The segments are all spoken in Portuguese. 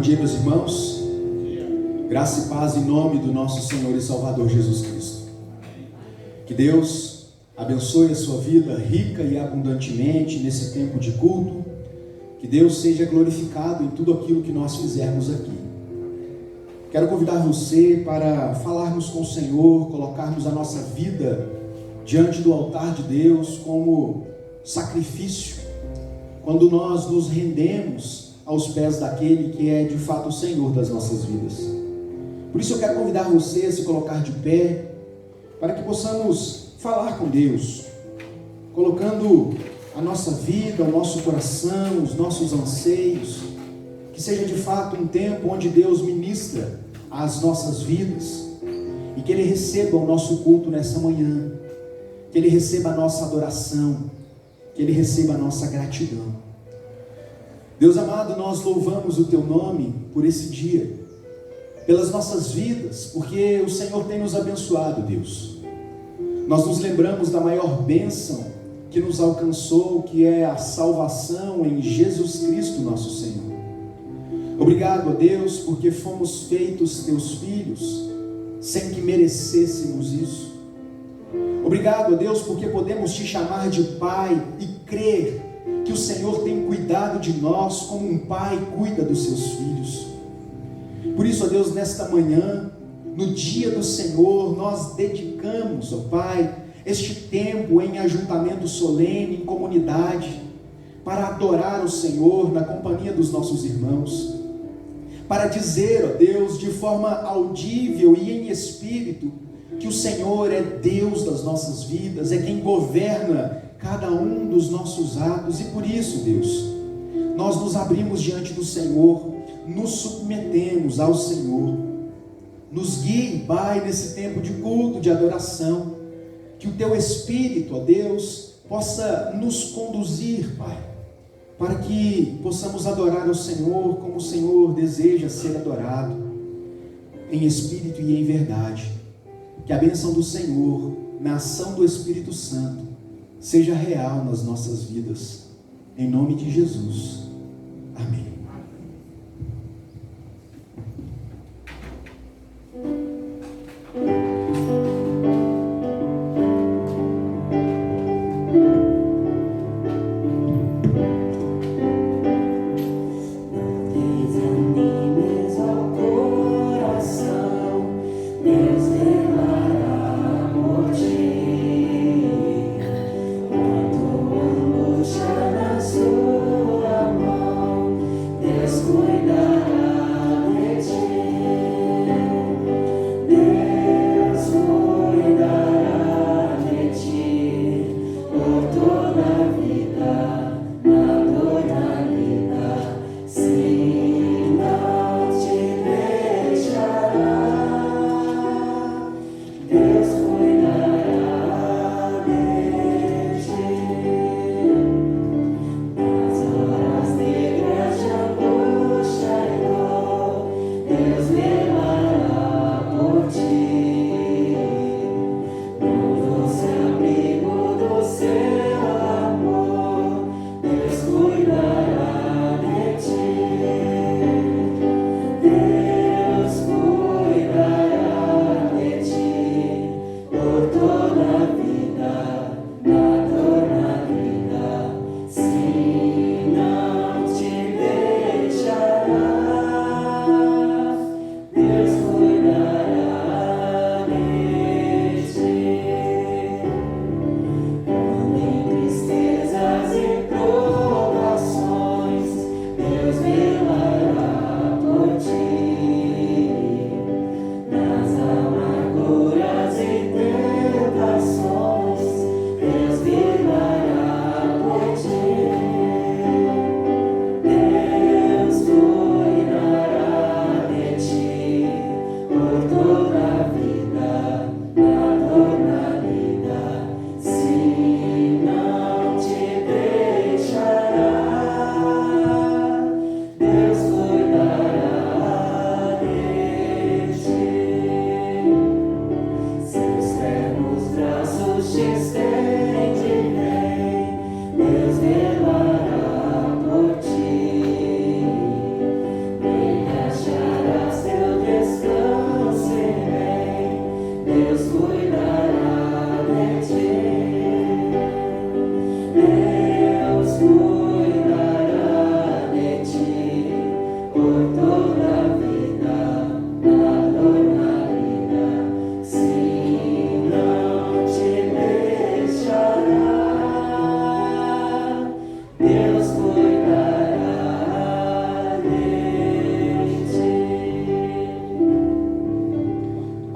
dia, meus irmãos. Graça e paz em nome do nosso Senhor e Salvador Jesus Cristo. Que Deus abençoe a sua vida rica e abundantemente nesse tempo de culto. Que Deus seja glorificado em tudo aquilo que nós fizermos aqui. Quero convidar você para falarmos com o Senhor, colocarmos a nossa vida diante do altar de Deus como sacrifício, quando nós nos rendemos aos pés daquele que é de fato o Senhor das nossas vidas. Por isso eu quero convidar você a se colocar de pé, para que possamos falar com Deus, colocando a nossa vida, o nosso coração, os nossos anseios, que seja de fato um tempo onde Deus ministra as nossas vidas, e que Ele receba o nosso culto nessa manhã, que Ele receba a nossa adoração, que Ele receba a nossa gratidão. Deus amado, nós louvamos o Teu nome por esse dia, pelas nossas vidas, porque o Senhor tem nos abençoado, Deus. Nós nos lembramos da maior bênção que nos alcançou, que é a salvação em Jesus Cristo, nosso Senhor. Obrigado a Deus, porque fomos feitos Teus filhos, sem que merecêssemos isso. Obrigado a Deus, porque podemos Te chamar de Pai e crer que o Senhor tem cuidado de nós como um pai cuida dos seus filhos. Por isso, ó Deus, nesta manhã, no dia do Senhor, nós dedicamos, ó Pai, este tempo em ajuntamento solene, em comunidade, para adorar o Senhor na companhia dos nossos irmãos, para dizer, ó Deus, de forma audível e em espírito, que o Senhor é Deus das nossas vidas, é quem governa cada um dos nossos atos. E por isso, Deus, nós nos abrimos diante do Senhor, nos submetemos ao Senhor. Nos guie, Pai, nesse tempo de culto, de adoração, que o Teu Espírito, ó Deus, possa nos conduzir, Pai, para que possamos adorar o Senhor como o Senhor deseja ser adorado, em espírito e em verdade. Que a bênção do Senhor, na ação do Espírito Santo, seja real nas nossas vidas, em nome de Jesus. Amém. Sua mão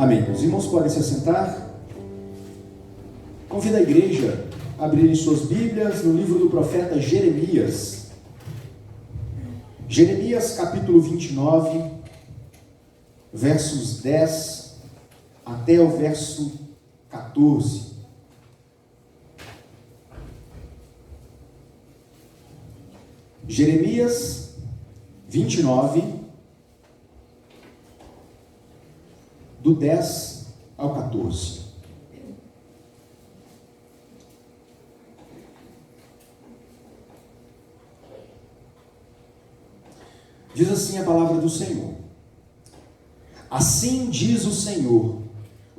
Amém. Os irmãos podem se assentar. Convido a igreja a abrirem suas Bíblias no livro do profeta Jeremias. Jeremias capítulo 29, versos 10 até o verso 14. Jeremias 29, do 10 ao 14. Diz assim a palavra do Senhor: Assim diz o Senhor,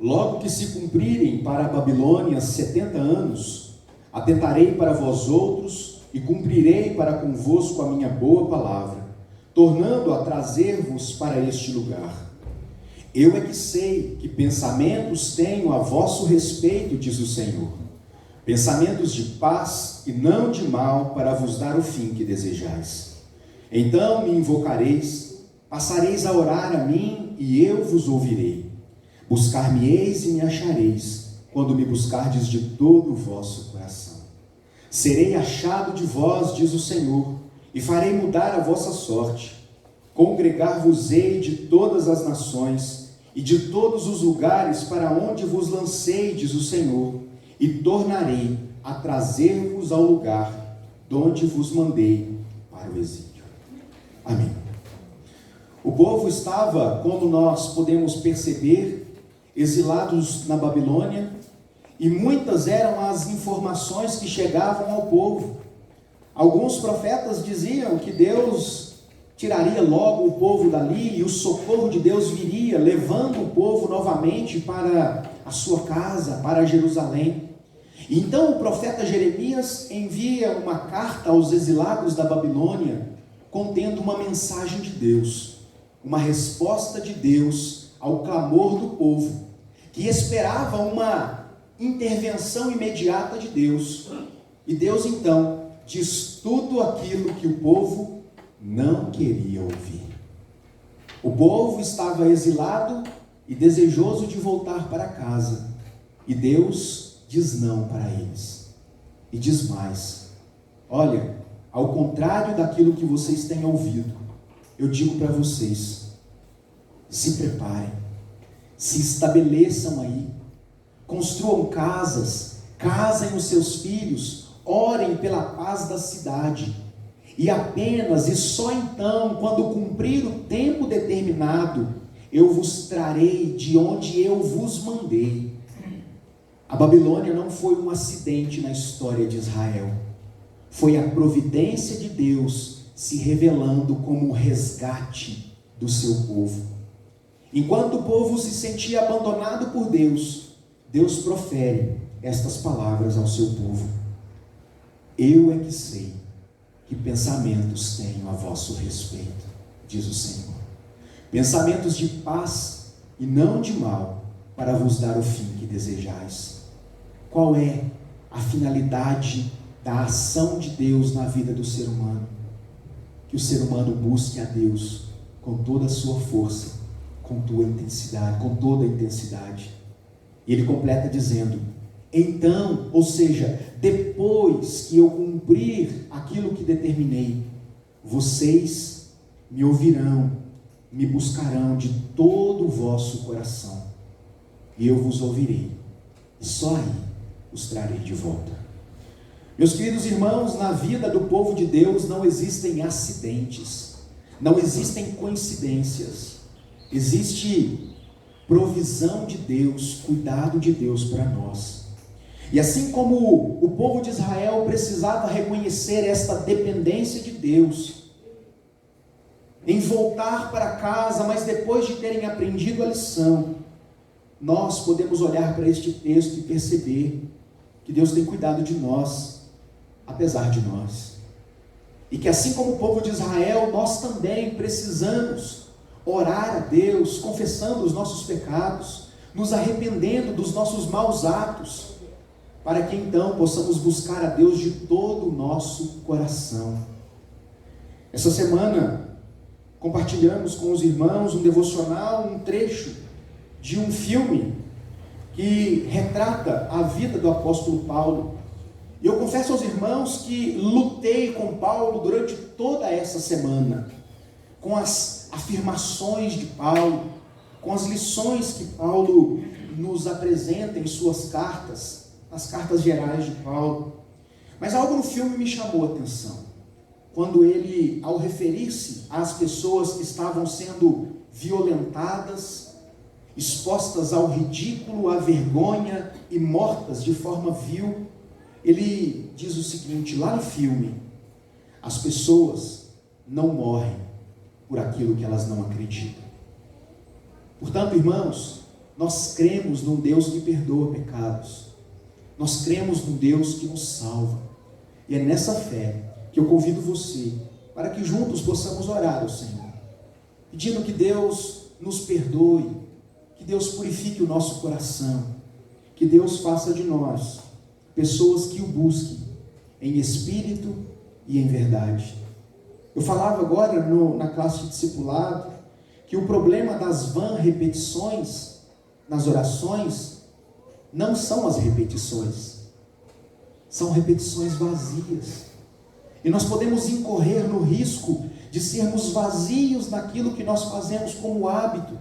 logo que se cumprirem para a Babilônia 70 anos, atentarei para vós outros e cumprirei para convosco a minha boa palavra, tornando a trazer-vos para este lugar. Eu é que sei que pensamentos tenho a vosso respeito, diz o Senhor, pensamentos de paz e não de mal, para vos dar o fim que desejais. Então me invocareis, passareis a orar a mim e eu vos ouvirei. Buscar-me-eis e me achareis, quando me buscardes de todo o vosso coração. Serei achado de vós, diz o Senhor, e farei mudar a vossa sorte. Congregar-vos-ei de todas as nações e de todos os lugares para onde vos lancei, diz o Senhor, e tornarei a trazer-vos ao lugar de onde vos mandei para o exílio. Amém. O povo estava, como nós podemos perceber, exilados na Babilônia, e muitas eram as informações que chegavam ao povo. Alguns profetas diziam que Deus tiraria logo o povo dali e o socorro de Deus viria, levando o povo novamente para a sua casa, para Jerusalém. Então o profeta Jeremias envia uma carta aos exilados da Babilônia, contendo uma mensagem de Deus, uma resposta de Deus ao clamor do povo, que esperava uma intervenção imediata de Deus. E Deus então diz tudo aquilo que o povo não queria ouvir. O povo estava exilado e desejoso de voltar para casa, e Deus diz não para eles, e diz mais: olha, ao contrário daquilo que vocês têm ouvido, eu digo para vocês, se preparem, se estabeleçam aí, construam casas, casem os seus filhos, orem pela paz da cidade, e apenas e só então, quando cumprir o tempo determinado, eu vos trarei de onde eu vos mandei. A Babilônia não foi um acidente na história de Israel, foi a providência de Deus se revelando como um resgate do seu povo. Enquanto o povo se sentia abandonado por Deus, Deus profere estas palavras ao seu povo: eu é que sei que pensamentos tenho a vosso respeito, diz o Senhor, pensamentos de paz e não de mal, para vos dar o fim que desejais. Qual é a finalidade da ação de Deus na vida do ser humano? Que o ser humano busque a Deus com toda a sua força, com toda a intensidade. E ele completa dizendo: então, ou seja, depois que eu cumprir aquilo que determinei, vocês me ouvirão, me buscarão de todo o vosso coração, e eu vos ouvirei, e só aí os trarei de volta. Meus queridos irmãos, na vida do povo de Deus não existem acidentes, não existem coincidências, existe provisão de Deus, cuidado de Deus para nós. E assim como o povo de Israel precisava reconhecer esta dependência de Deus, em voltar para casa, mas depois de terem aprendido a lição, nós podemos olhar para este texto e perceber que Deus tem cuidado de nós, apesar de nós. E que assim como o povo de Israel, nós também precisamos orar a Deus, confessando os nossos pecados, nos arrependendo dos nossos maus atos, para que então possamos buscar a Deus de todo o nosso coração. Essa semana compartilhamos com os irmãos um devocional, um trecho de um filme que retrata a vida do apóstolo Paulo. E eu confesso aos irmãos que lutei com Paulo durante toda essa semana, com as afirmações de Paulo, com as lições que Paulo nos apresenta em suas cartas, as cartas gerais de Paulo. Mas algo no filme me chamou a atenção, quando ele, ao referir-se às pessoas que estavam sendo violentadas, expostas ao ridículo, à vergonha e mortas de forma vil, ele diz o seguinte, lá no filme: as pessoas não morrem por aquilo que elas não acreditam. Portanto, irmãos, nós cremos num Deus que perdoa pecados, nós cremos num Deus que nos salva, e é nessa fé que eu convido você, para que juntos possamos orar ao Senhor, pedindo que Deus nos perdoe, que Deus purifique o nosso coração, que Deus faça de nós pessoas que o busquem em espírito e em verdade. Eu falava agora na classe de discipulado que o problema das vãs repetições nas orações não são as repetições, são repetições vazias. E nós podemos incorrer no risco de sermos vazios naquilo que nós fazemos como hábito.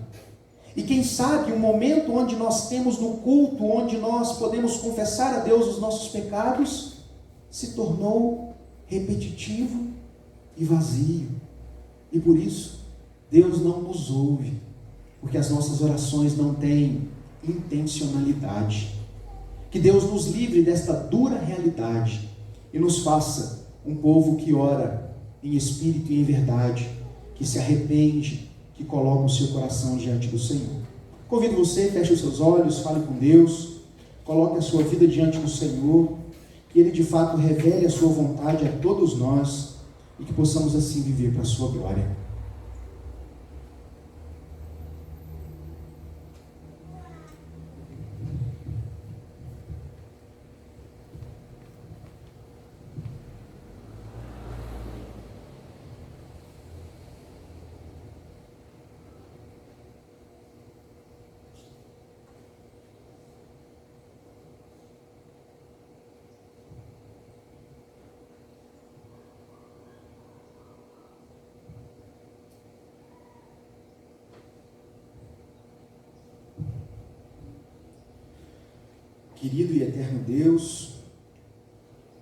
E quem sabe um momento onde nós temos no culto, onde nós podemos confessar a Deus os nossos pecados, se tornou repetitivo e vazio. E por isso, Deus não nos ouve, porque as nossas orações não têm intencionalidade. Que Deus nos livre desta dura realidade e nos faça um povo que ora em espírito e em verdade, que se arrepende, que coloca o seu coração diante do Senhor. Convido você, feche os seus olhos, fale com Deus, coloque a sua vida diante do Senhor, que Ele de fato revele a sua vontade a todos nós e que possamos assim viver para a sua glória. Querido e eterno Deus,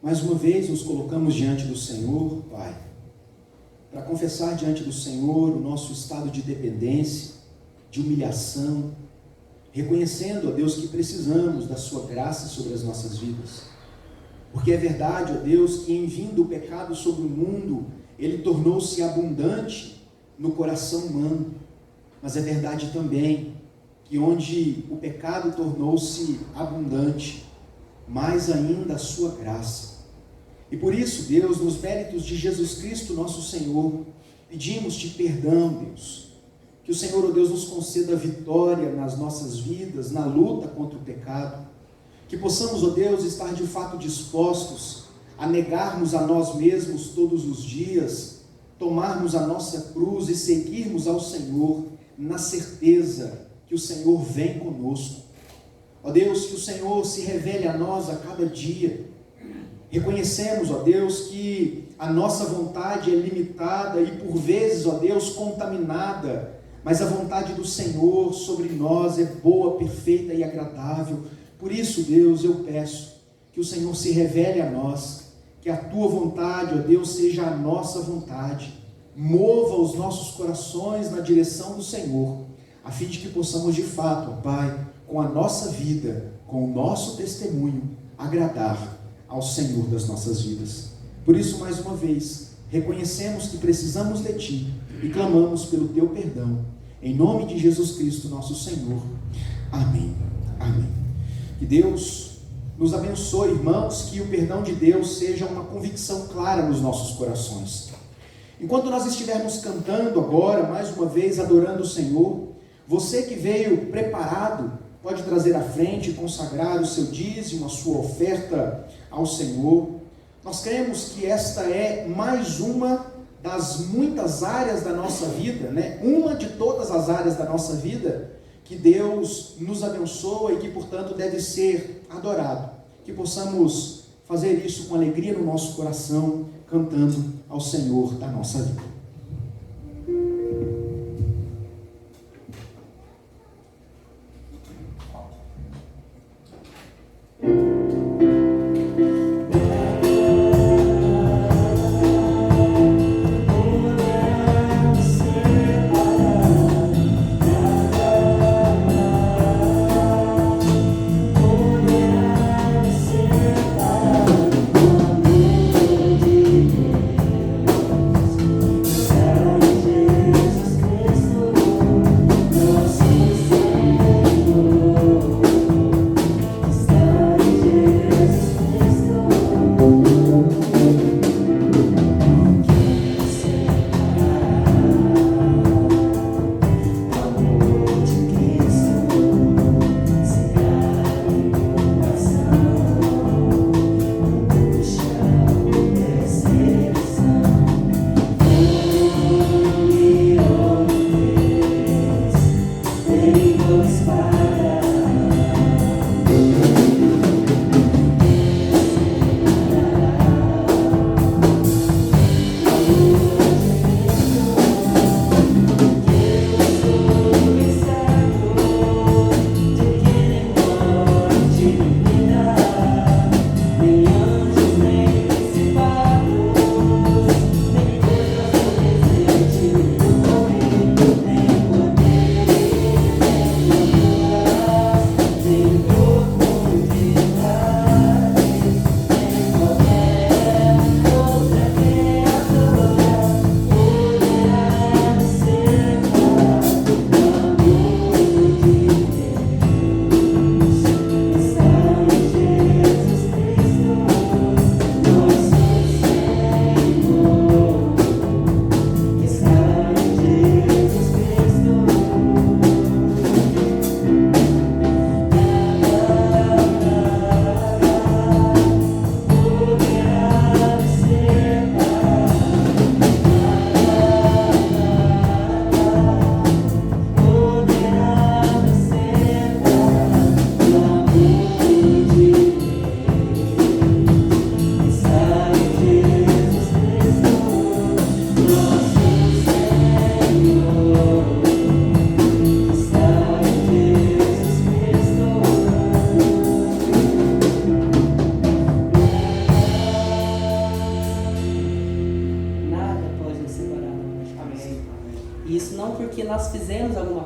mais uma vez nos colocamos diante do Senhor, Pai, para confessar diante do Senhor o nosso estado de dependência, de humilhação, reconhecendo, ó Deus, que precisamos da Sua graça sobre as nossas vidas. Porque é verdade, ó Deus, que em vindo o pecado sobre o mundo, ele tornou-se abundante no coração humano. Mas é verdade também que onde o pecado tornou-se abundante, mais ainda a sua graça. E por isso, Deus, nos méritos de Jesus Cristo, nosso Senhor, pedimos-te perdão, Deus. Que o Senhor, ó Deus, nos conceda vitória nas nossas vidas, na luta contra o pecado. Que possamos, ó Deus, estar de fato dispostos a negarmos a nós mesmos todos os dias, tomarmos a nossa cruz e seguirmos ao Senhor na certeza que o Senhor vem conosco. Ó Deus, que o Senhor se revele a nós a cada dia. Reconhecemos, ó Deus, que a nossa vontade é limitada e por vezes, ó Deus, contaminada, mas a vontade do Senhor sobre nós é boa, perfeita e agradável. Por isso, Deus, eu peço que o Senhor se revele a nós, que a tua vontade, ó Deus, seja a nossa vontade. Mova os nossos corações na direção do Senhor, a fim de que possamos de fato, ó Pai, com a nossa vida, com o nosso testemunho, agradar ao Senhor das nossas vidas. Por isso, mais uma vez, reconhecemos que precisamos de Ti e clamamos pelo Teu perdão, em nome de Jesus Cristo, nosso Senhor. Amém. Amém. Que Deus nos abençoe, irmãos, que o perdão de Deus seja uma convicção clara nos nossos corações. Enquanto nós estivermos cantando agora, mais uma vez, adorando o Senhor, você que veio preparado, pode trazer à frente e consagrar o seu dízimo, a sua oferta ao Senhor. Nós cremos que esta é mais uma das muitas áreas da nossa vida, uma de todas as áreas da nossa vida, que Deus nos abençoa e que, portanto, deve ser adorado. Que possamos fazer isso com alegria no nosso coração, cantando ao Senhor da nossa vida.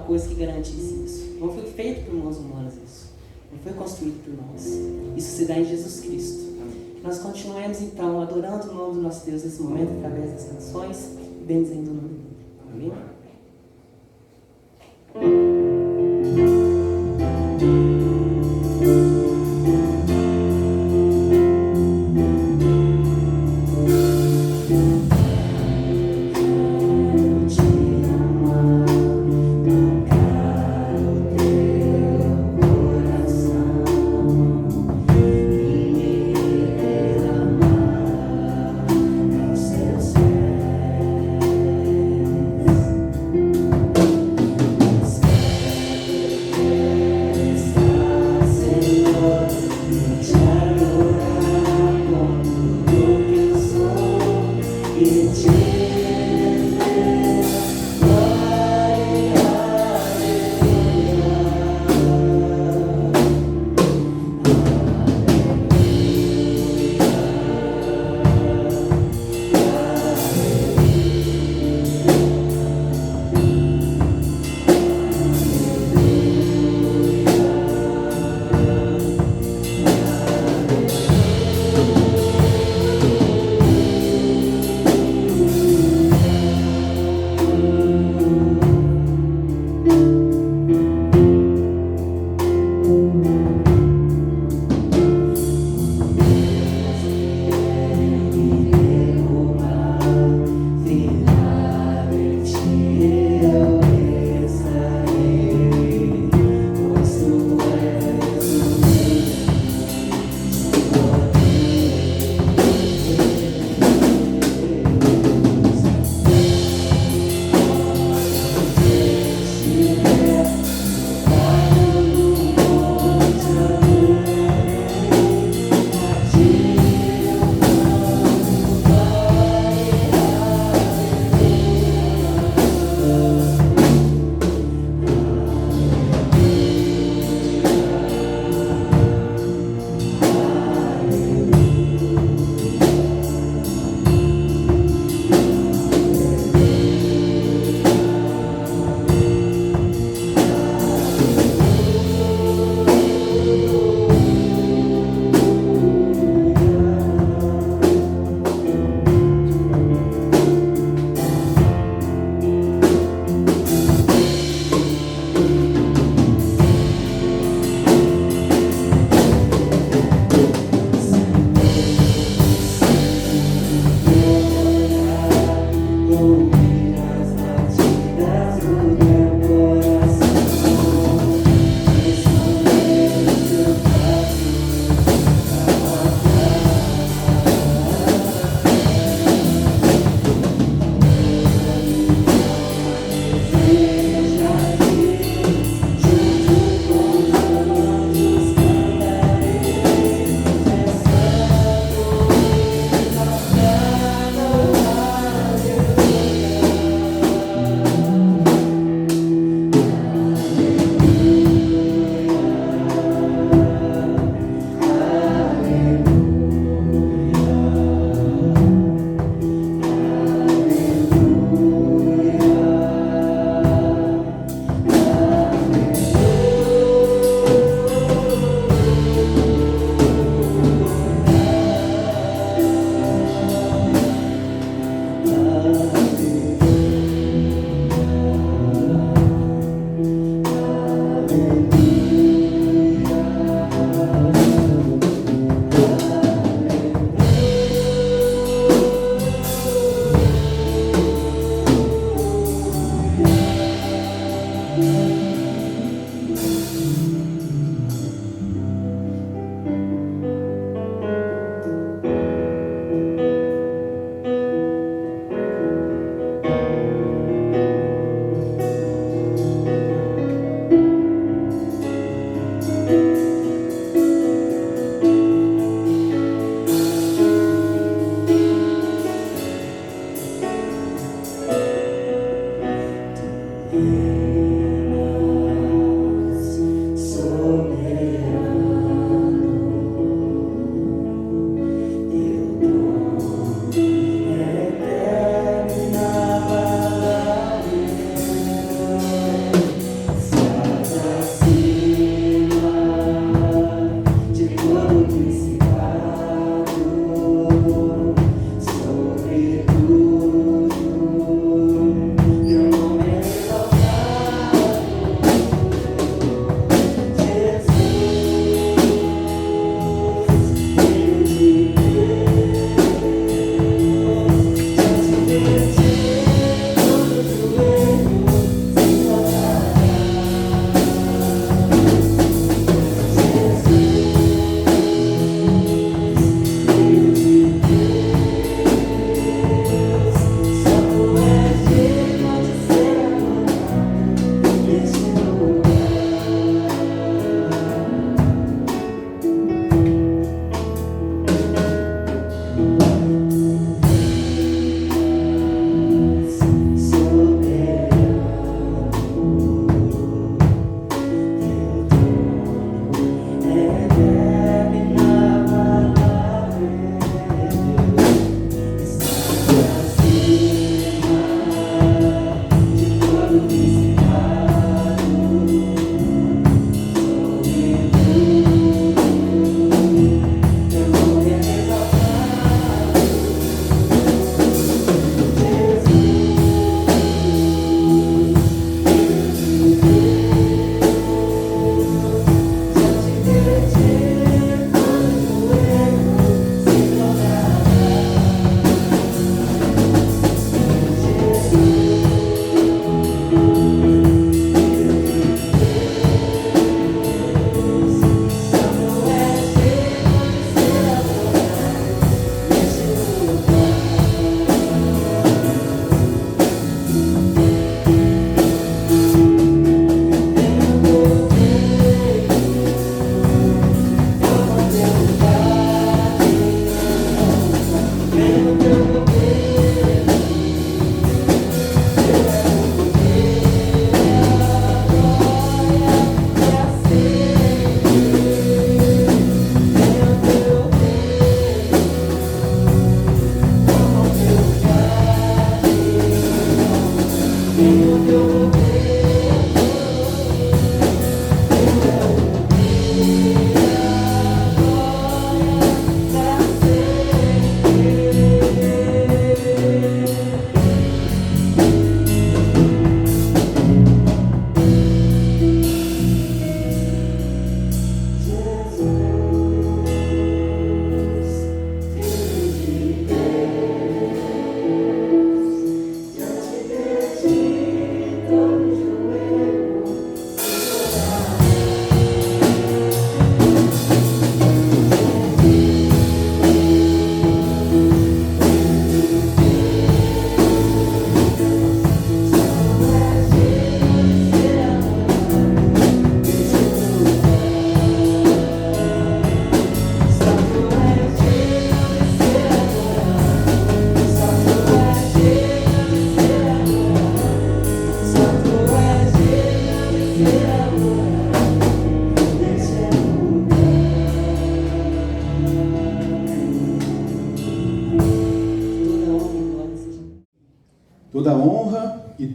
Coisa que garantisse isso. Não foi feito por mãos humanas isso. Não foi construído por nós. Isso se dá em Jesus Cristo. Nós continuemos então adorando o nome do nosso Deus nesse momento através das canções e bendizendo o nome dele. Amém?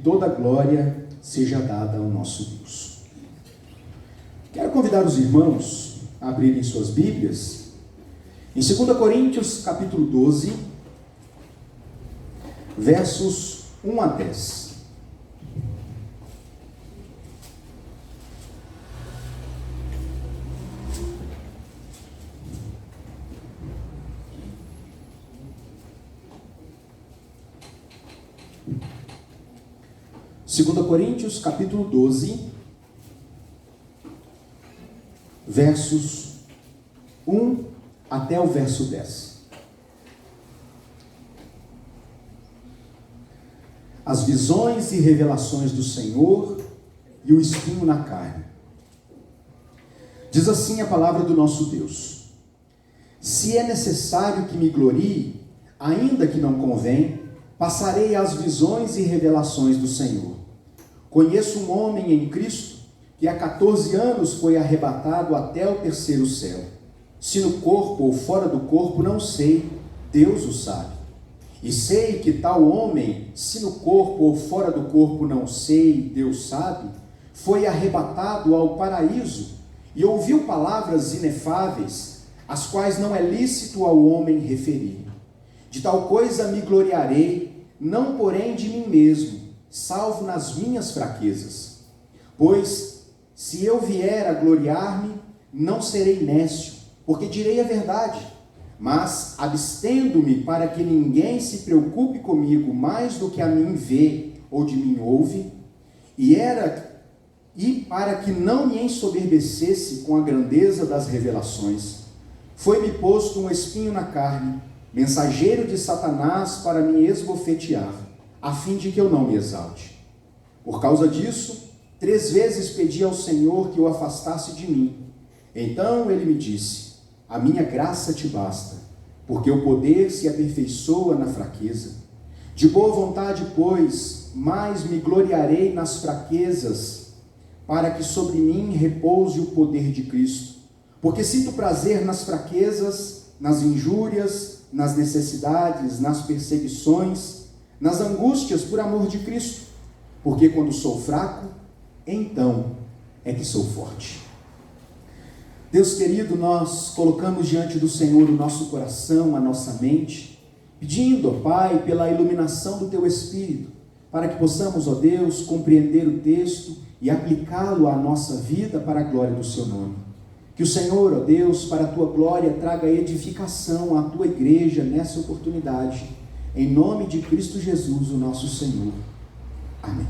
toda glória seja dada ao nosso Deus. Quero convidar os irmãos a abrirem suas Bíblias em 2 Coríntios, capítulo 12, versos 1 a 10. Segunda Coríntios, capítulo 12, versos 1 até o verso 10. As visões e revelações do Senhor e o espinho na carne. Diz assim a palavra do nosso Deus: se é necessário que me glorie, ainda que não convém, passarei às visões e revelações do Senhor. Conheço um homem em Cristo que há 14 anos foi arrebatado até o terceiro céu. Se no corpo ou fora do corpo, não sei, Deus o sabe. E sei que tal homem, se no corpo ou fora do corpo, não sei, Deus sabe, foi arrebatado ao paraíso e ouviu palavras inefáveis, as quais não é lícito ao homem referir. De tal coisa me gloriarei, não porém de mim mesmo, salvo nas minhas fraquezas. Pois, se eu vier a gloriar-me, não serei nécio, porque direi a verdade, mas abstendo-me para que ninguém se preocupe comigo mais do que a mim vê ou de mim ouve, e para que não me ensoberbecesse com a grandeza das revelações, foi-me posto um espinho na carne, mensageiro de Satanás para me esbofetear, a fim de que eu não me exalte. Por causa disso, 3 vezes pedi ao Senhor que o afastasse de mim. Então ele me disse: a minha graça te basta, porque o poder se aperfeiçoa na fraqueza. De boa vontade, pois, mais me gloriarei nas fraquezas, para que sobre mim repouse o poder de Cristo. Porque sinto prazer nas fraquezas, nas injúrias, nas necessidades, nas perseguições, nas angústias por amor de Cristo, porque quando sou fraco, então é que sou forte. Deus querido, nós colocamos diante do Senhor o nosso coração, a nossa mente, pedindo, ó Pai, pela iluminação do Teu Espírito, para que possamos, ó Deus, compreender o texto e aplicá-lo à nossa vida para a glória do Seu nome. Que o Senhor, ó Deus, para a Tua glória, traga edificação à Tua igreja nessa oportunidade. Em nome de Cristo Jesus, o nosso Senhor. Amém.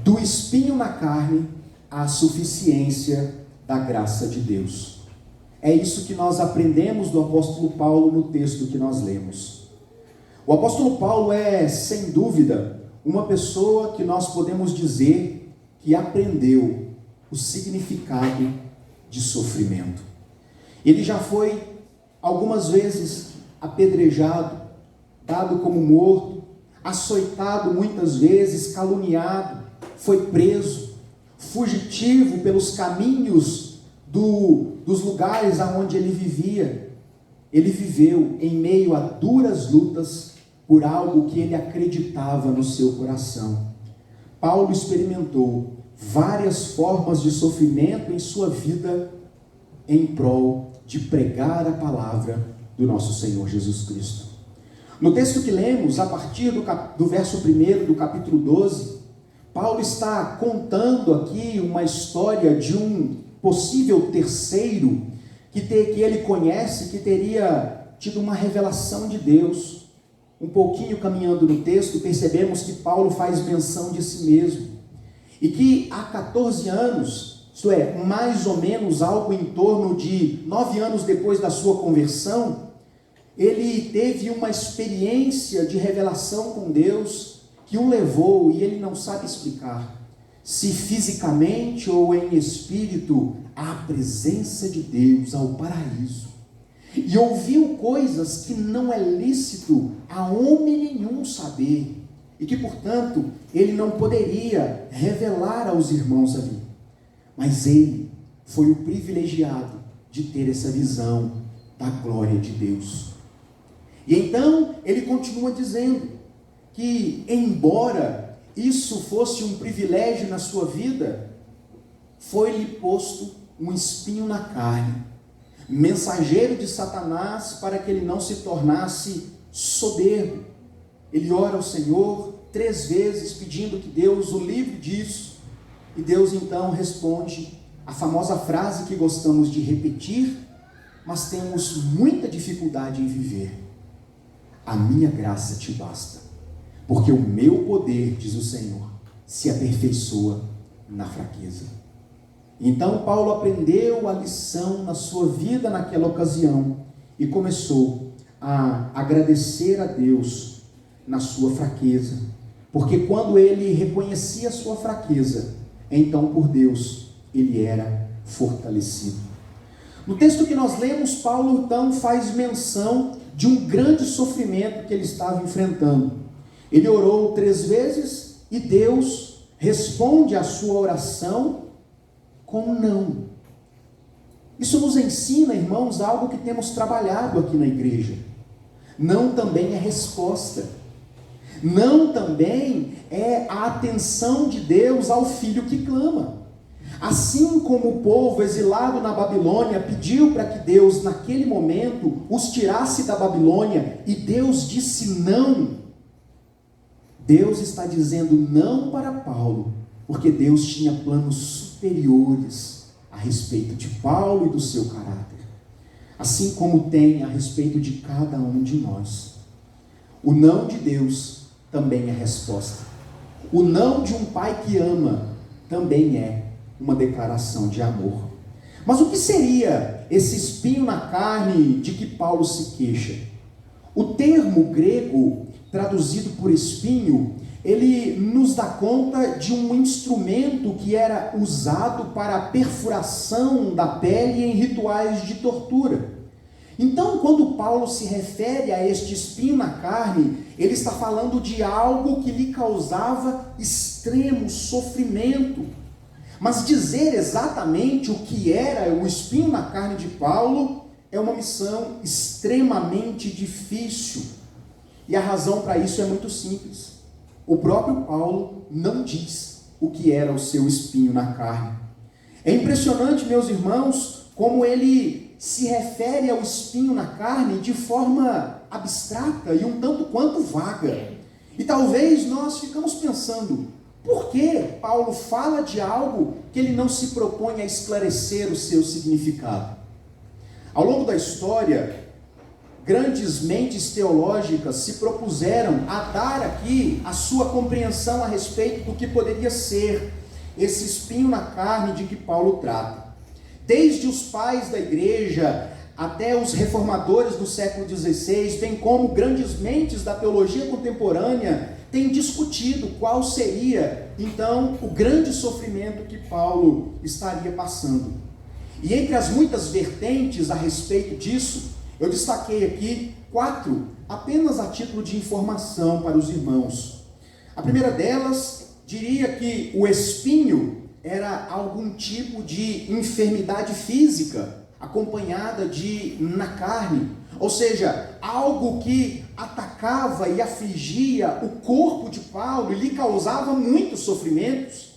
Do espinho na carne, a suficiência da graça de Deus. É isso que nós aprendemos do apóstolo Paulo no texto que nós lemos. O apóstolo Paulo é, sem dúvida, uma pessoa que nós podemos dizer que aprendeu o significado de sofrimento. Ele já foi algumas vezes apedrejado, dado como morto, açoitado muitas vezes, caluniado, foi preso, fugitivo pelos caminhos dos lugares aonde ele vivia. Ele viveu em meio a duras lutas por algo que ele acreditava no seu coração. Paulo experimentou várias formas de sofrimento em sua vida em prol de pregar a palavra do nosso Senhor Jesus Cristo. No texto que lemos, a partir do verso 1 do capítulo 12, Paulo está contando aqui uma história de um possível terceiro que ele conhece, que teria tido uma revelação de Deus. Um pouquinho caminhando no texto, percebemos que Paulo faz menção de si mesmo, e que há 14 anos, isto é, mais ou menos algo em torno de 9 anos depois da sua conversão, ele teve uma experiência de revelação com Deus que o levou, e ele não sabe explicar, se fisicamente ou em espírito, à presença de Deus, ao paraíso. E ouviu coisas que não é lícito a homem nenhum saber, e que, portanto, ele não poderia revelar aos irmãos ali. Mas ele foi o privilegiado de ter essa visão da glória de Deus. E então ele continua dizendo: que, embora isso fosse um privilégio na sua vida, foi-lhe posto um espinho na carne, mensageiro de Satanás, para que ele não se tornasse soberbo. Ele ora ao Senhor 3 vezes pedindo que Deus o livre disso, e Deus então responde a famosa frase que gostamos de repetir, mas temos muita dificuldade em viver: a minha graça te basta, porque o meu poder, diz o Senhor, se aperfeiçoa na fraqueza. Então Paulo aprendeu a lição na sua vida naquela ocasião e começou a agradecer a Deus na sua fraqueza, porque quando ele reconhecia a sua fraqueza, então por Deus ele era fortalecido. No texto que nós lemos, Paulo então faz menção de um grande sofrimento que ele estava enfrentando. Ele orou 3 vezes e Deus responde à sua oração com um não. Isso nos ensina, irmãos, algo que temos trabalhado aqui na igreja. Não também é resposta. Não também é a atenção de Deus ao filho que clama. Assim como o povo exilado na Babilônia pediu para que Deus, naquele momento, os tirasse da Babilônia, e Deus disse não, Deus está dizendo não para Paulo, porque Deus tinha planos superiores a respeito de Paulo e do seu caráter, assim como tem a respeito de cada um de nós. O não de Deus também é resposta. O não de um pai que ama também é uma declaração de amor. Mas o que seria esse espinho na carne de que Paulo se queixa? O termo grego traduzido por espinho, ele nos dá conta de um instrumento que era usado para a perfuração da pele em rituais de tortura. Então, quando Paulo se refere a este espinho na carne, ele está falando de algo que lhe causava extremo sofrimento. Mas dizer exatamente o que era o espinho na carne de Paulo é uma missão extremamente difícil. E a razão para isso é muito simples. O próprio Paulo não diz o que era o seu espinho na carne. É impressionante, meus irmãos, como ele se refere ao espinho na carne de forma abstrata e um tanto quanto vaga. E talvez nós ficamos pensando, por que Paulo fala de algo que ele não se propõe a esclarecer o seu significado? Ao longo da história, grandes mentes teológicas se propuseram a dar aqui a sua compreensão a respeito do que poderia ser esse espinho na carne de que Paulo trata. Desde os pais da igreja até os reformadores do século XVI, bem como grandes mentes da teologia contemporânea, têm discutido qual seria, então, o grande sofrimento que Paulo estaria passando. E entre as muitas vertentes a respeito disso, eu destaquei aqui 4, apenas a título de informação para os irmãos. A primeira delas, diria que o espinho era algum tipo de enfermidade física, acompanhada na carne, ou seja, algo que atacava e afligia o corpo de Paulo e lhe causava muitos sofrimentos.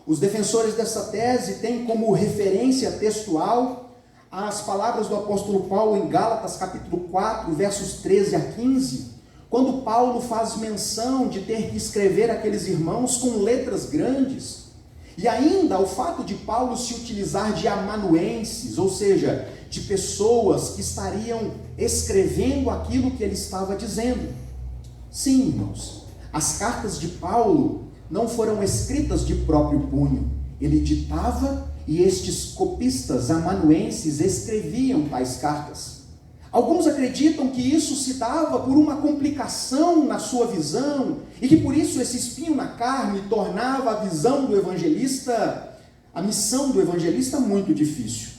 Os defensores dessa tese têm como referência textual as palavras do apóstolo Paulo em Gálatas capítulo 4, versos 13 a 15, quando Paulo faz menção de ter que escrever aqueles irmãos com letras grandes. E ainda o fato de Paulo se utilizar de amanuenses, ou seja, de pessoas que estariam escrevendo aquilo que ele estava dizendo. Sim, irmãos, as cartas de Paulo não foram escritas de próprio punho. Ele ditava e estes copistas amanuenses escreviam tais cartas. Alguns acreditam que isso se dava por uma complicação na sua visão e que por isso esse espinho na carne tornava a visão do evangelista, a missão do evangelista muito difícil.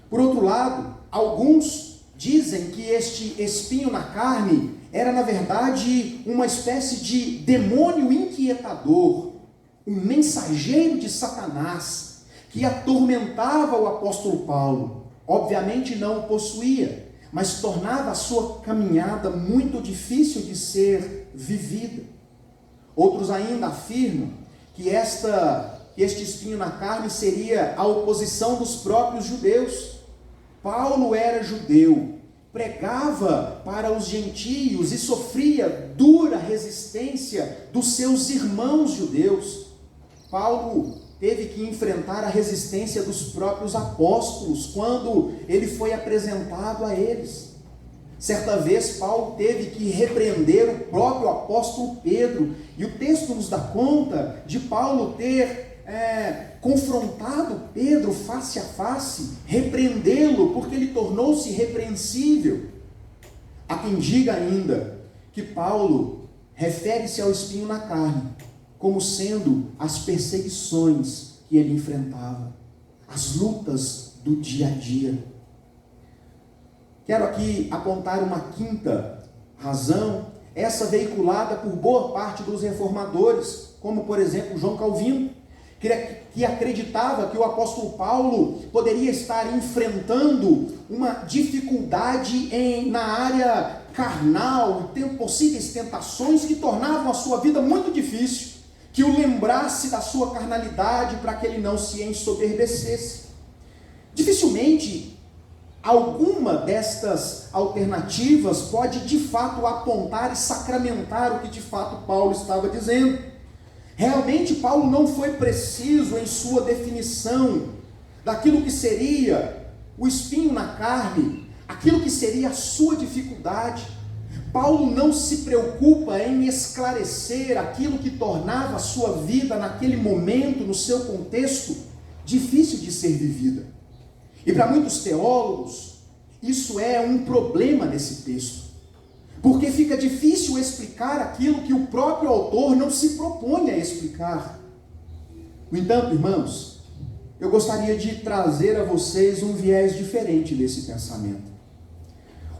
Por outro lado, alguns dizem que este espinho na carne era na verdade uma espécie de demônio inquietador, um mensageiro de Satanás que atormentava o apóstolo Paulo. Obviamente não o possuía, mas tornava a sua caminhada muito difícil de ser vivida. Outros ainda afirmam que este espinho na carne seria a oposição dos próprios judeus. Paulo era judeu, pregava para os gentios e sofria dura resistência dos seus irmãos judeus. Paulo teve que enfrentar a resistência dos próprios apóstolos quando ele foi apresentado a eles. Certa vez Paulo teve que repreender o próprio apóstolo Pedro, e o texto nos dá conta de Paulo ter confrontado Pedro face a face, repreendê-lo, porque ele tornou-se irrepreensível. Há quem diga ainda que Paulo refere-se ao espinho na carne como sendo as perseguições que ele enfrentava, as lutas do dia a dia. Quero aqui apontar uma quinta razão, essa veiculada por boa parte dos reformadores, como por exemplo João Calvino, que acreditava que o apóstolo Paulo poderia estar enfrentando uma dificuldade na área carnal, tendo possíveis tentações que tornavam a sua vida muito difícil, que o lembrasse da sua carnalidade para que ele não se ensoberbecesse. Dificilmente alguma destas alternativas pode de fato apontar e sacramentar o que de fato Paulo estava dizendo. Realmente Paulo não foi preciso em sua definição daquilo que seria o espinho na carne, aquilo que seria a sua dificuldade. Paulo não se preocupa em esclarecer aquilo que tornava a sua vida naquele momento, no seu contexto, difícil de ser vivida. E para muitos teólogos, isso é um problema nesse texto, porque fica difícil explicar aquilo que o próprio autor não se propõe a explicar. No entanto, irmãos, eu gostaria de trazer a vocês um viés diferente desse pensamento.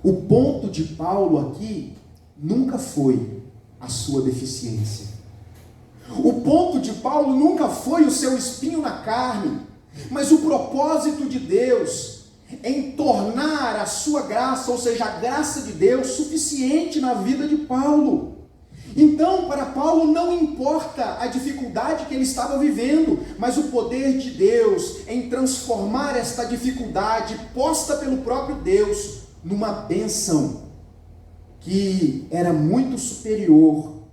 O ponto de Paulo aqui nunca foi a sua deficiência. O ponto de Paulo nunca foi o seu espinho na carne, mas o propósito de Deus em tornar a sua graça, ou seja, a graça de Deus, suficiente na vida de Paulo. Então, para Paulo não importa a dificuldade que ele estava vivendo, mas o poder de Deus em transformar esta dificuldade posta pelo próprio Deus numa bênção que era muito superior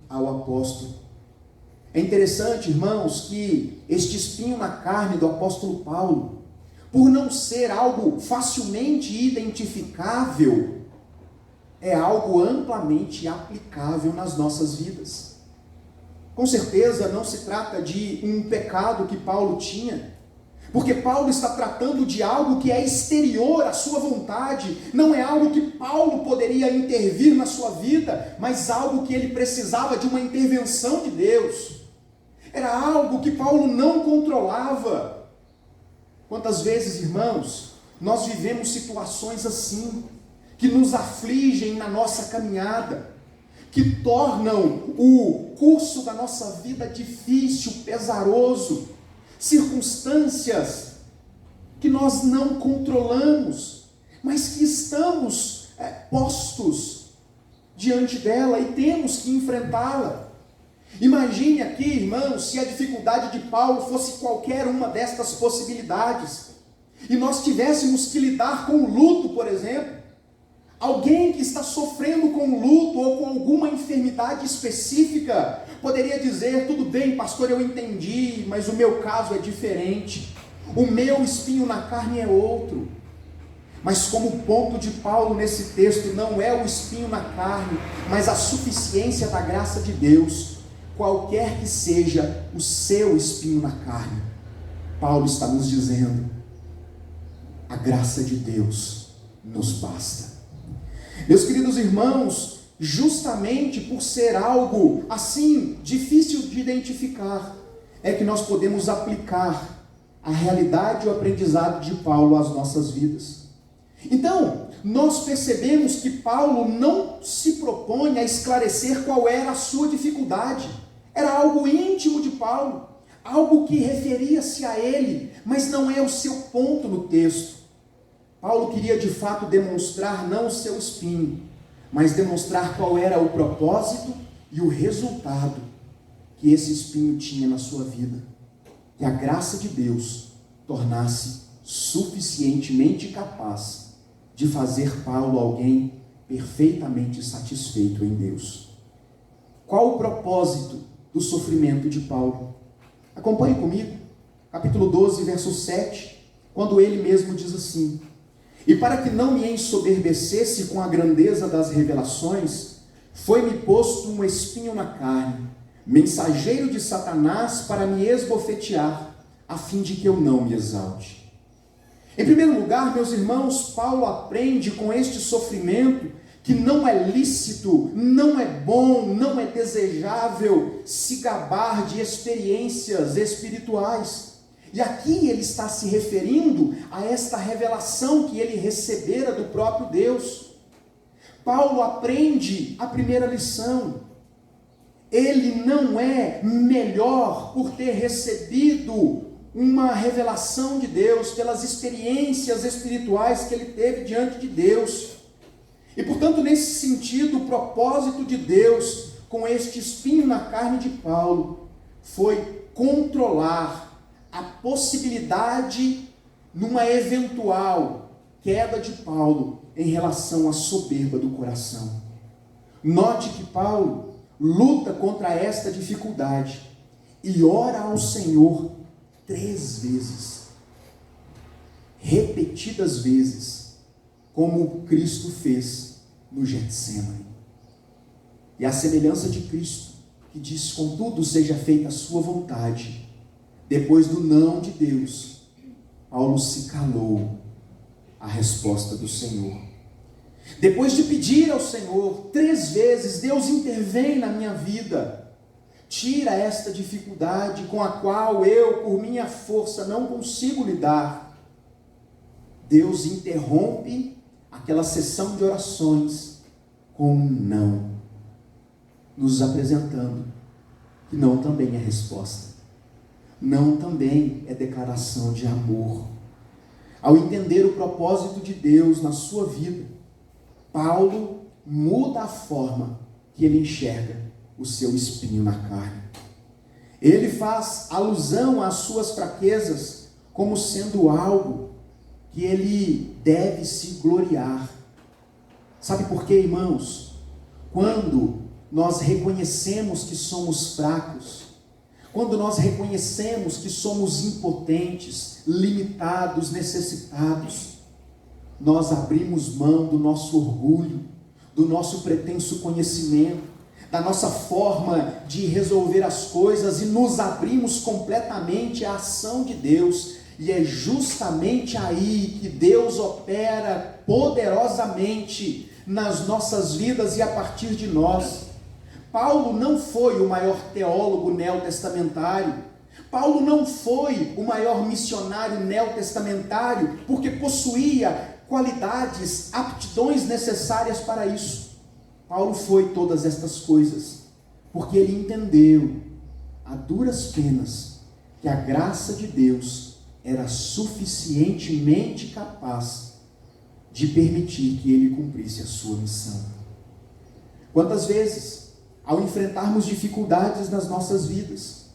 ao apóstolo. É interessante, irmãos, que este espinho na carne do apóstolo Paulo, por não ser algo facilmente identificável, é algo amplamente aplicável nas nossas vidas. Com certeza não se trata de um pecado que Paulo tinha, porque Paulo está tratando de algo que é exterior à sua vontade, não é algo que Paulo poderia intervir na sua vida, mas algo que ele precisava de uma intervenção de Deus. Era algo que Paulo não controlava. Quantas vezes, irmãos, nós vivemos situações assim, que nos afligem na nossa caminhada, que tornam o curso da nossa vida difícil, pesaroso, circunstâncias que nós não controlamos, mas que estamos postos diante dela e temos que enfrentá-la. Imagine aqui, irmãos, se a dificuldade de Paulo fosse qualquer uma destas possibilidades, e nós tivéssemos que lidar com o luto, por exemplo. Alguém que está sofrendo com luto ou com alguma enfermidade específica poderia dizer: tudo bem, pastor, eu entendi, mas o meu caso é diferente, o meu espinho na carne é outro. Mas como o ponto de Paulo nesse texto não é o espinho na carne, mas a suficiência da graça de Deus, qualquer que seja o seu espinho na carne, Paulo está nos dizendo: a graça de Deus nos basta. Meus queridos irmãos, justamente por ser algo assim difícil de identificar, é que nós podemos aplicar a realidade e o aprendizado de Paulo às nossas vidas. Então, nós percebemos que Paulo não se propõe a esclarecer qual era a sua dificuldade. Era algo íntimo de Paulo, algo que referia-se a ele, mas não é o seu ponto no texto. Paulo queria de fato demonstrar não o seu espinho, mas demonstrar qual era o propósito e o resultado que esse espinho tinha na sua vida, que a graça de Deus tornasse suficientemente capaz de fazer Paulo alguém perfeitamente satisfeito em Deus. Qual o propósito do sofrimento de Paulo? Acompanhe comigo, capítulo 12, verso 7, quando ele mesmo diz assim: e para que não me ensoberbecesse com a grandeza das revelações, foi-me posto um espinho na carne, mensageiro de Satanás para me esbofetear, a fim de que eu não me exalte. Em primeiro lugar, meus irmãos, Paulo aprende com este sofrimento que não é lícito, não é bom, não é desejável se gabar de experiências espirituais. E aqui ele está se referindo a esta revelação que ele recebera do próprio Deus. Paulo aprende a primeira lição: ele não é melhor por ter recebido uma revelação de Deus, pelas experiências espirituais que ele teve diante de Deus. E portanto, nesse sentido, o propósito de Deus com este espinho na carne de Paulo foi controlar a possibilidade numa eventual queda de Paulo em relação à soberba do coração. Note que Paulo luta contra esta dificuldade e ora ao Senhor 3 vezes, repetidas vezes, como Cristo fez no Getsemane. E a semelhança de Cristo, que diz: contudo seja feita a sua vontade, depois do não de Deus, Paulo se calou à resposta do Senhor. Depois de pedir ao Senhor 3 vezes: Deus, intervém na minha vida, tira esta dificuldade com a qual eu, por minha força, não consigo lidar. Deus interrompe aquela sessão de orações com um não, nos apresentando que não também é resposta. Não também é declaração de amor. Ao entender o propósito de Deus na sua vida, Paulo muda a forma que ele enxerga o seu espinho na carne. Ele faz alusão às suas fraquezas como sendo algo que ele deve se gloriar. Sabe por quê, irmãos? Quando nós reconhecemos que somos fracos, quando nós reconhecemos que somos impotentes, limitados, necessitados, nós abrimos mão do nosso orgulho, do nosso pretenso conhecimento, da nossa forma de resolver as coisas e nos abrimos completamente à ação de Deus. E é justamente aí que Deus opera poderosamente nas nossas vidas e a partir de nós. Paulo não foi o maior teólogo neotestamentário. Paulo não foi o maior missionário neotestamentário porque possuía qualidades, aptidões necessárias para isso. Paulo foi todas estas coisas porque ele entendeu a duras penas que a graça de Deus era suficientemente capaz de permitir que ele cumprisse a sua missão. Quantas vezes, ao enfrentarmos dificuldades nas nossas vidas,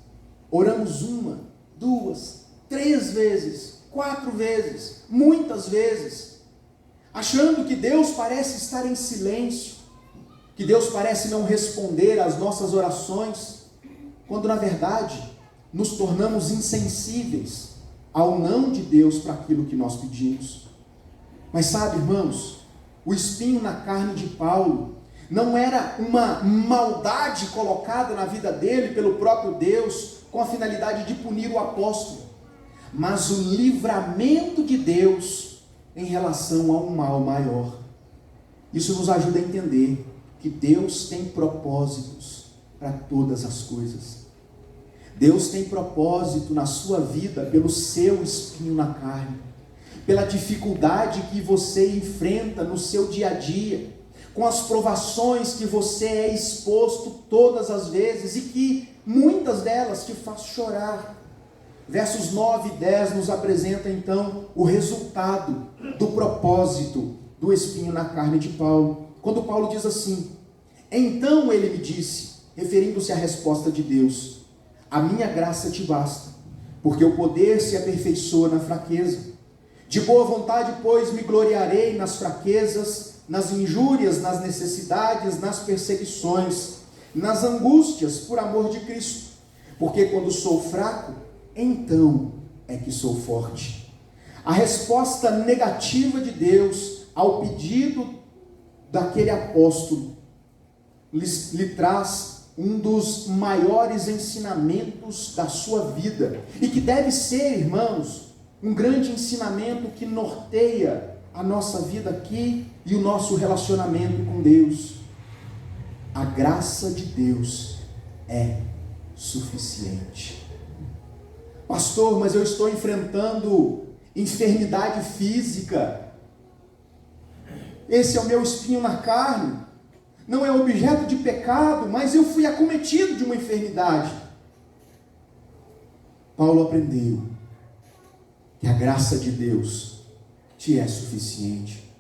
oramos 1, 2, 3 vezes, 4 vezes, muitas vezes, achando que Deus parece estar em silêncio, que Deus parece não responder às nossas orações, quando na verdade nos tornamos insensíveis ao não de Deus para aquilo que nós pedimos. Mas sabe, irmãos, o espinho na carne de Paulo não era uma maldade colocada na vida dele pelo próprio Deus com a finalidade de punir o apóstolo, mas o livramento de Deus em relação a um mal maior. Isso nos ajuda a entender que Deus tem propósitos para todas as coisas. Deus tem propósito na sua vida pelo seu espinho na carne, pela dificuldade que você enfrenta no seu dia a dia, com as provações que você é exposto todas as vezes e que muitas delas te faz chorar. Versos 9 e 10 nos apresenta então o resultado do propósito do espinho na carne de Paulo. Quando Paulo diz assim: então ele me disse, referindo-se à resposta de Deus: a minha graça te basta, porque o poder se aperfeiçoa na fraqueza. De boa vontade, pois, me gloriarei nas fraquezas, nas injúrias, nas necessidades, nas perseguições, nas angústias, por amor de Cristo. Porque quando sou fraco, então é que sou forte. A resposta negativa de Deus ao pedido daquele apóstolo lhe traz um dos maiores ensinamentos da sua vida, e que deve ser, irmãos, um grande ensinamento que norteia a nossa vida aqui e o nosso relacionamento com Deus. A graça de Deus é suficiente. Pastor, mas eu estou enfrentando enfermidade física. Esse é o meu espinho na carne. Não é objeto de pecado, mas eu fui acometido de uma enfermidade. Paulo aprendeu que a graça de Deus te é suficiente.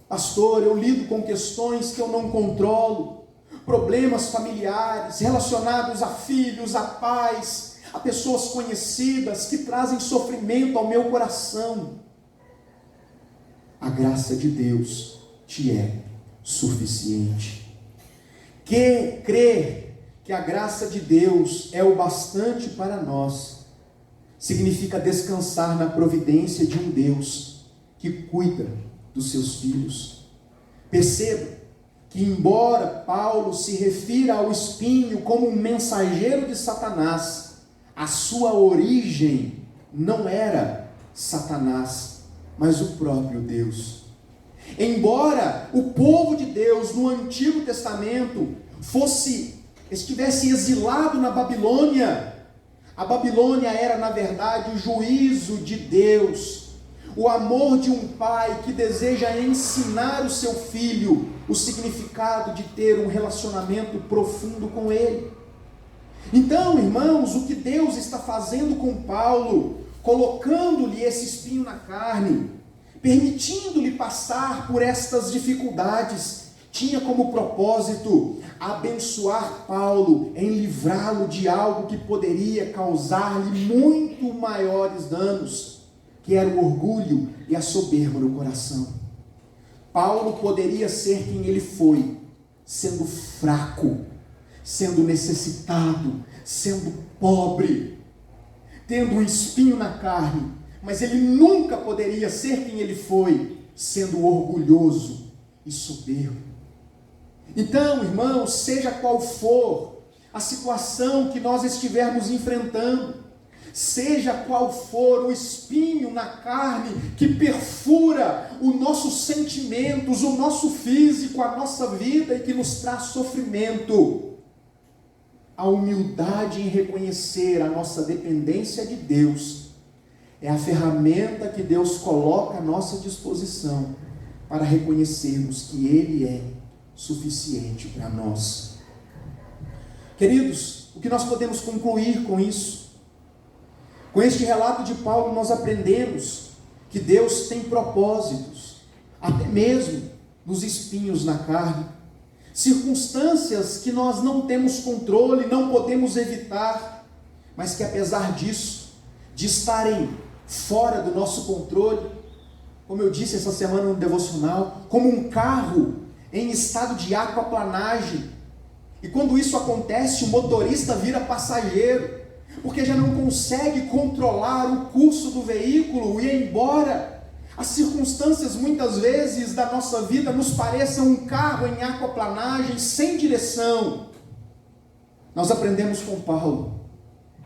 Pastor, eu lido com questões que eu não controlo, problemas familiares relacionados a filhos, a pais, a pessoas conhecidas que trazem sofrimento ao meu coração. A graça de Deus te é suficiente. Crer que a graça de Deus é o bastante para nós significa descansar na providência de um Deus que cuida dos seus filhos. Perceba que, embora Paulo se refira ao espinho como um mensageiro de Satanás, a sua origem não era Satanás, mas o próprio Deus. Embora o povo de Deus no Antigo Testamento estivesse exilado na Babilônia, a Babilônia era, na verdade, o juízo de Deus, o amor de um pai que deseja ensinar o seu filho o significado de ter um relacionamento profundo com ele. Então, irmãos, o que Deus está fazendo com Paulo, colocando-lhe esse espinho na carne, permitindo-lhe passar por estas dificuldades, tinha como propósito abençoar Paulo em livrá-lo de algo que poderia causar-lhe muito maiores danos, que era o orgulho e a soberba no coração. Paulo poderia ser quem ele foi, sendo fraco, sendo necessitado, sendo pobre, tendo um espinho na carne, mas ele nunca poderia ser quem ele foi, sendo orgulhoso e soberbo. Então, irmãos, seja qual for a situação que nós estivermos enfrentando, seja qual for o espinho na carne que perfura os nossos sentimentos, o nosso físico, a nossa vida e que nos traz sofrimento, a humildade em reconhecer a nossa dependência de Deus é a ferramenta que Deus coloca à nossa disposição para reconhecermos que Ele é suficiente para nós. Queridos, o que nós podemos concluir com isso? Com este relato de Paulo, nós aprendemos que Deus tem propósitos, até mesmo nos espinhos na carne, circunstâncias que nós não temos controle, não podemos evitar, mas que apesar disso, de estarem fora do nosso controle, como eu disse essa semana no devocional, como um carro em estado de aquaplanagem, e quando isso acontece, o motorista vira passageiro, porque já não consegue controlar o curso do veículo, e embora as circunstâncias muitas vezes da nossa vida nos pareçam um carro em aquaplanagem, sem direção, nós aprendemos com Paulo,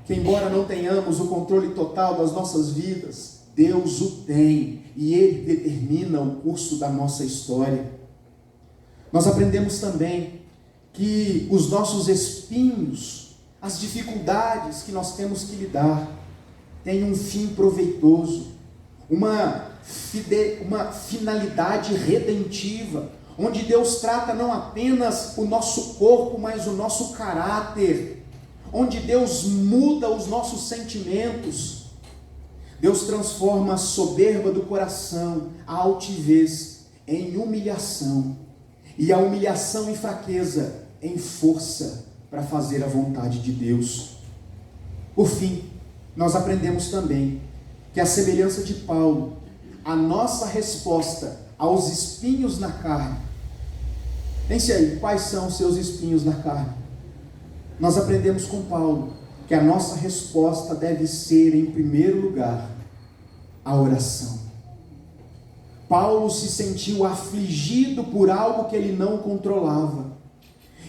que embora não tenhamos o controle total das nossas vidas, Deus o tem, e Ele determina o curso da nossa história. Nós aprendemos também que os nossos espinhos, as dificuldades que nós temos que lidar, têm um fim proveitoso, uma finalidade redentiva, onde Deus trata não apenas o nosso corpo, mas o nosso caráter, onde Deus muda os nossos sentimentos. Deus transforma a soberba do coração, a altivez, em humilhação, e a humilhação e fraqueza em força para fazer a vontade de Deus. Por fim, nós aprendemos também que, a semelhança de Paulo, a nossa resposta aos espinhos na carne. Pense aí, quais são os seus espinhos na carne? Nós aprendemos com Paulo que a nossa resposta deve ser, em primeiro lugar, a oração. Paulo se sentiu afligido por algo que ele não controlava.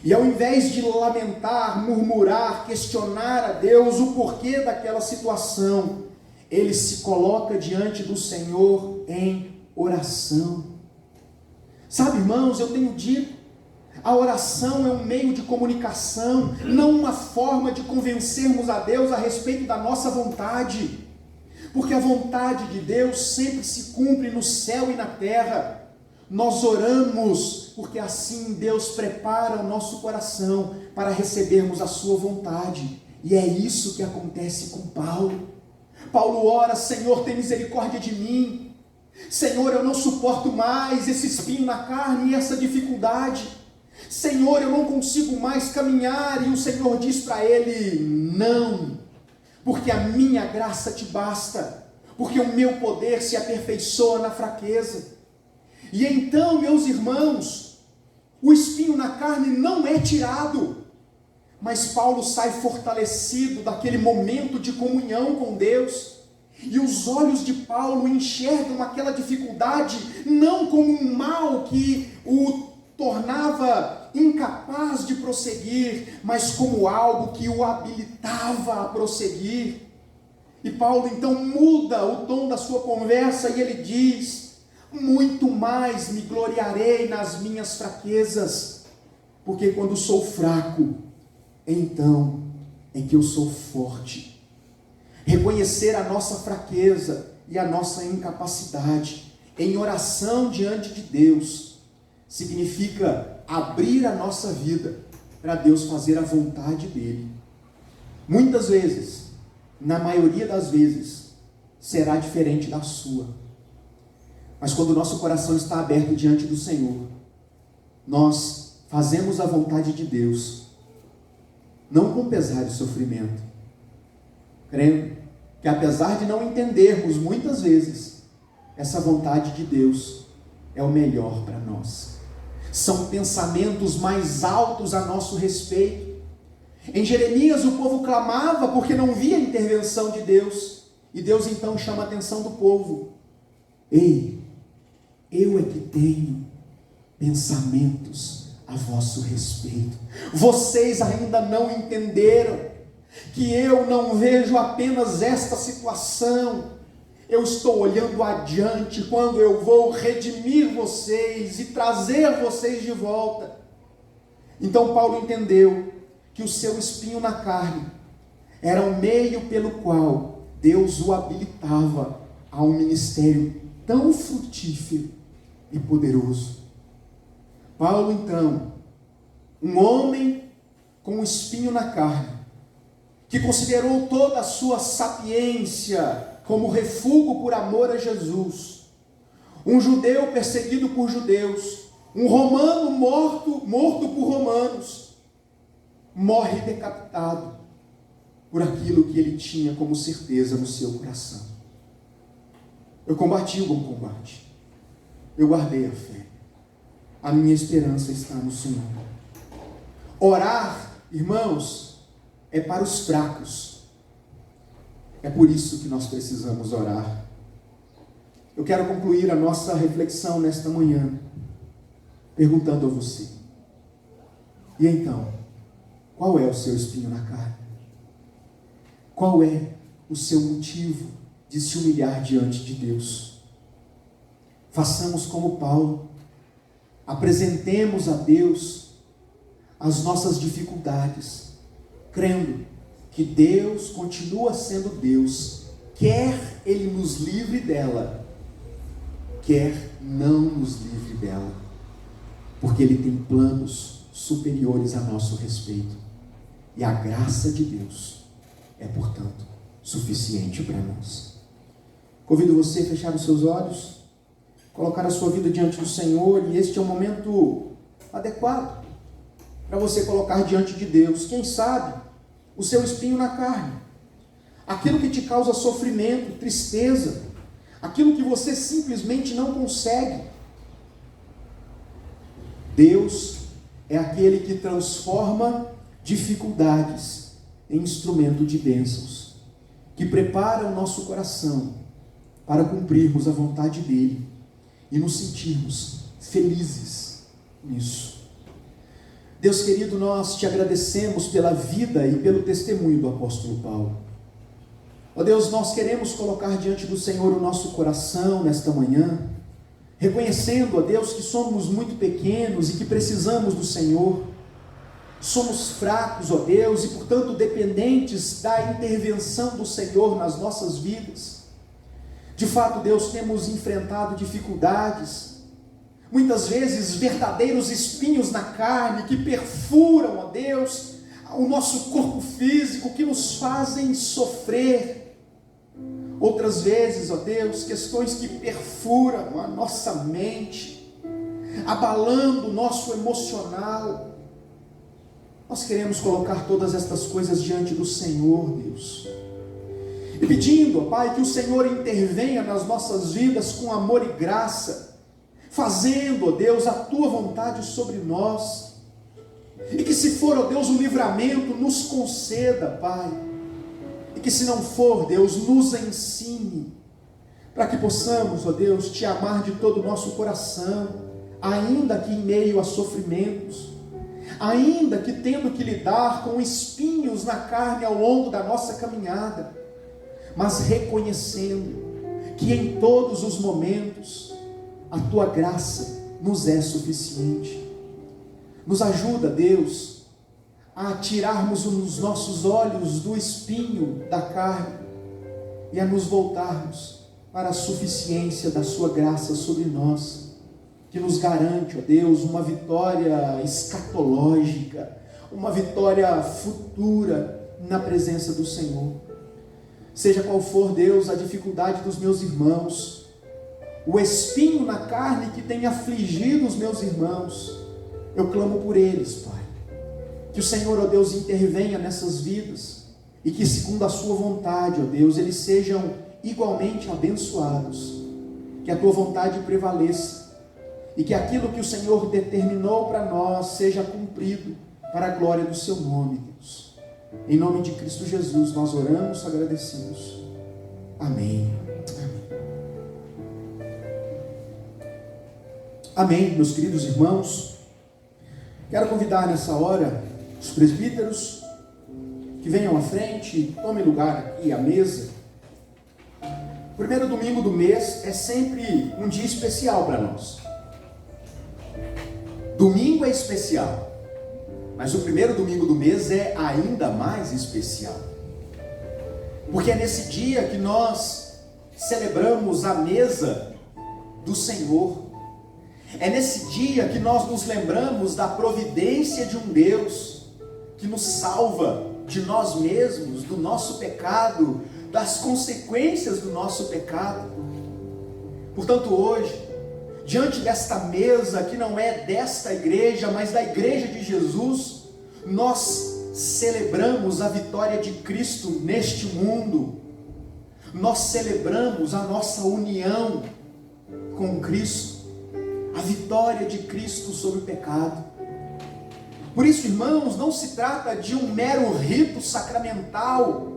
E ao invés de lamentar, murmurar, questionar a Deus o porquê daquela situação, ele se coloca diante do Senhor em oração. Sabe, irmãos, eu tenho dito, a oração é um meio de comunicação, não uma forma de convencermos a Deus a respeito da nossa vontade. Porque a vontade de Deus sempre se cumpre no céu e na terra. Nós oramos porque assim Deus prepara o nosso coração para recebermos a sua vontade. E é isso que acontece com Paulo. Paulo ora: Senhor, tem misericórdia de mim. Senhor, eu não suporto mais esse espinho na carne e essa dificuldade. Senhor, eu não consigo mais caminhar. E o Senhor diz para ele: não, porque a minha graça te basta, porque o meu poder se aperfeiçoa na fraqueza. E então, meus irmãos, o espinho na carne não é tirado, mas Paulo sai fortalecido daquele momento de comunhão com Deus, e os olhos de Paulo enxergam aquela dificuldade não como um mal que o tornava incapaz de prosseguir, mas como algo que o habilitava a prosseguir. E Paulo então muda o tom da sua conversa e ele diz: muito mais me gloriarei nas minhas fraquezas, porque quando sou fraco, então é que eu sou forte. Reconhecer a nossa fraqueza e a nossa incapacidade em oração diante de Deus significa abrir a nossa vida para Deus fazer a vontade dele. Muitas vezes, na maioria das vezes, será diferente da sua. Mas quando o nosso coração está aberto diante do Senhor, nós fazemos a vontade de Deus, não com pesar e sofrimento, crendo que, apesar de não entendermos muitas vezes, essa vontade de Deus é o melhor para nós. São pensamentos mais altos a nosso respeito. Em Jeremias o povo clamava porque não via a intervenção de Deus, e Deus então chama a atenção do povo: ei, eu é que tenho pensamentos a vosso respeito. Vocês ainda não entenderam que eu não vejo apenas esta situação. Eu estou olhando adiante, quando eu vou redimir vocês e trazer vocês de volta. Então Paulo entendeu que o seu espinho na carne era o meio pelo qual Deus o habilitava a um ministério tão frutífero e poderoso. Paulo, então, um homem com um espinho na carne, que considerou toda a sua sapiência como refúgio por amor a Jesus, um judeu perseguido por judeus, um romano morto por romanos, morre decapitado por aquilo que ele tinha como certeza no seu coração. Eu combati o bom combate, eu guardei a fé, a minha esperança está no Senhor. Orar, irmãos, é para os fracos. É por isso que nós precisamos orar. Eu quero concluir a nossa reflexão nesta manhã perguntando a você: e então, qual é o seu espinho na carne? Qual é o seu motivo de se humilhar diante de Deus? Façamos como Paulo, apresentemos a Deus as nossas dificuldades, crendo que Deus continua sendo Deus, quer Ele nos livre dela, quer não nos livre dela, porque Ele tem planos superiores a nosso respeito, e a graça de Deus é, portanto, suficiente para nós. Convido você a fechar os seus olhos, colocar a sua vida diante do Senhor, e este é um momento adequado para você colocar diante de Deus. Quem sabe o seu espinho na carne, aquilo que te causa sofrimento, tristeza, aquilo que você simplesmente não consegue. Deus é aquele que transforma dificuldades em instrumento de bênçãos, que prepara o nosso coração para cumprirmos a vontade dele e nos sentirmos felizes nisso. Deus querido, nós te agradecemos pela vida e pelo testemunho do apóstolo Paulo. Ó Deus, nós queremos colocar diante do Senhor o nosso coração nesta manhã, reconhecendo, ó Deus, que somos muito pequenos e que precisamos do Senhor. Somos fracos, ó Deus, e portanto dependentes da intervenção do Senhor nas nossas vidas. De fato, Deus, temos enfrentado dificuldades, muitas vezes verdadeiros espinhos na carne que perfuram, ó Deus, o nosso corpo físico, que nos fazem sofrer. Outras vezes, ó Deus, questões que perfuram a nossa mente, abalando o nosso emocional. Nós queremos colocar todas estas coisas diante do Senhor, Deus, e pedindo, ó Pai, que o Senhor intervenha nas nossas vidas com amor e graça, fazendo, ó Deus, a Tua vontade sobre nós, e que se for, ó Deus, o livramento, nos conceda, Pai, e que se não for, Deus, nos ensine, para que possamos, ó Deus, Te amar de todo o nosso coração, ainda que em meio a sofrimentos, ainda que tendo que lidar com espinhos na carne ao longo da nossa caminhada, mas reconhecendo que em todos os momentos a Tua graça nos é suficiente. Nos ajuda, Deus, a tirarmos os nossos olhos do espinho da carne e a nos voltarmos para a suficiência da Sua graça sobre nós, que nos garante, ó Deus, uma vitória escatológica, uma vitória futura na presença do Senhor. Seja qual for, Deus, a dificuldade dos meus irmãos, o espinho na carne que tem afligido os meus irmãos, eu clamo por eles, Pai. Que o Senhor, ó Deus, intervenha nessas vidas e que, segundo a Sua vontade, ó Deus, eles sejam igualmente abençoados. Que a Tua vontade prevaleça e que aquilo que o Senhor determinou para nós seja cumprido para a glória do Seu nome, Deus. Em nome de Cristo Jesus nós oramos, agradecidos. Amém. Amém, meus queridos irmãos. Quero convidar nessa hora os presbíteros que venham à frente, tomem lugar aqui à mesa. O primeiro domingo do mês é sempre um dia especial para nós. Domingo é especial, mas o primeiro domingo do mês é ainda mais especial, porque é nesse dia que nós celebramos a mesa do Senhor. É nesse dia que nós nos lembramos da providência de um Deus que nos salva de nós mesmos, do nosso pecado, das consequências do nosso pecado. Portanto, hoje, diante desta mesa que não é desta igreja, mas da igreja de Jesus, nós celebramos a vitória de Cristo neste mundo. Nós celebramos a nossa união com Cristo, a vitória de Cristo sobre o pecado. Por isso, irmãos, não se trata de um mero rito sacramental,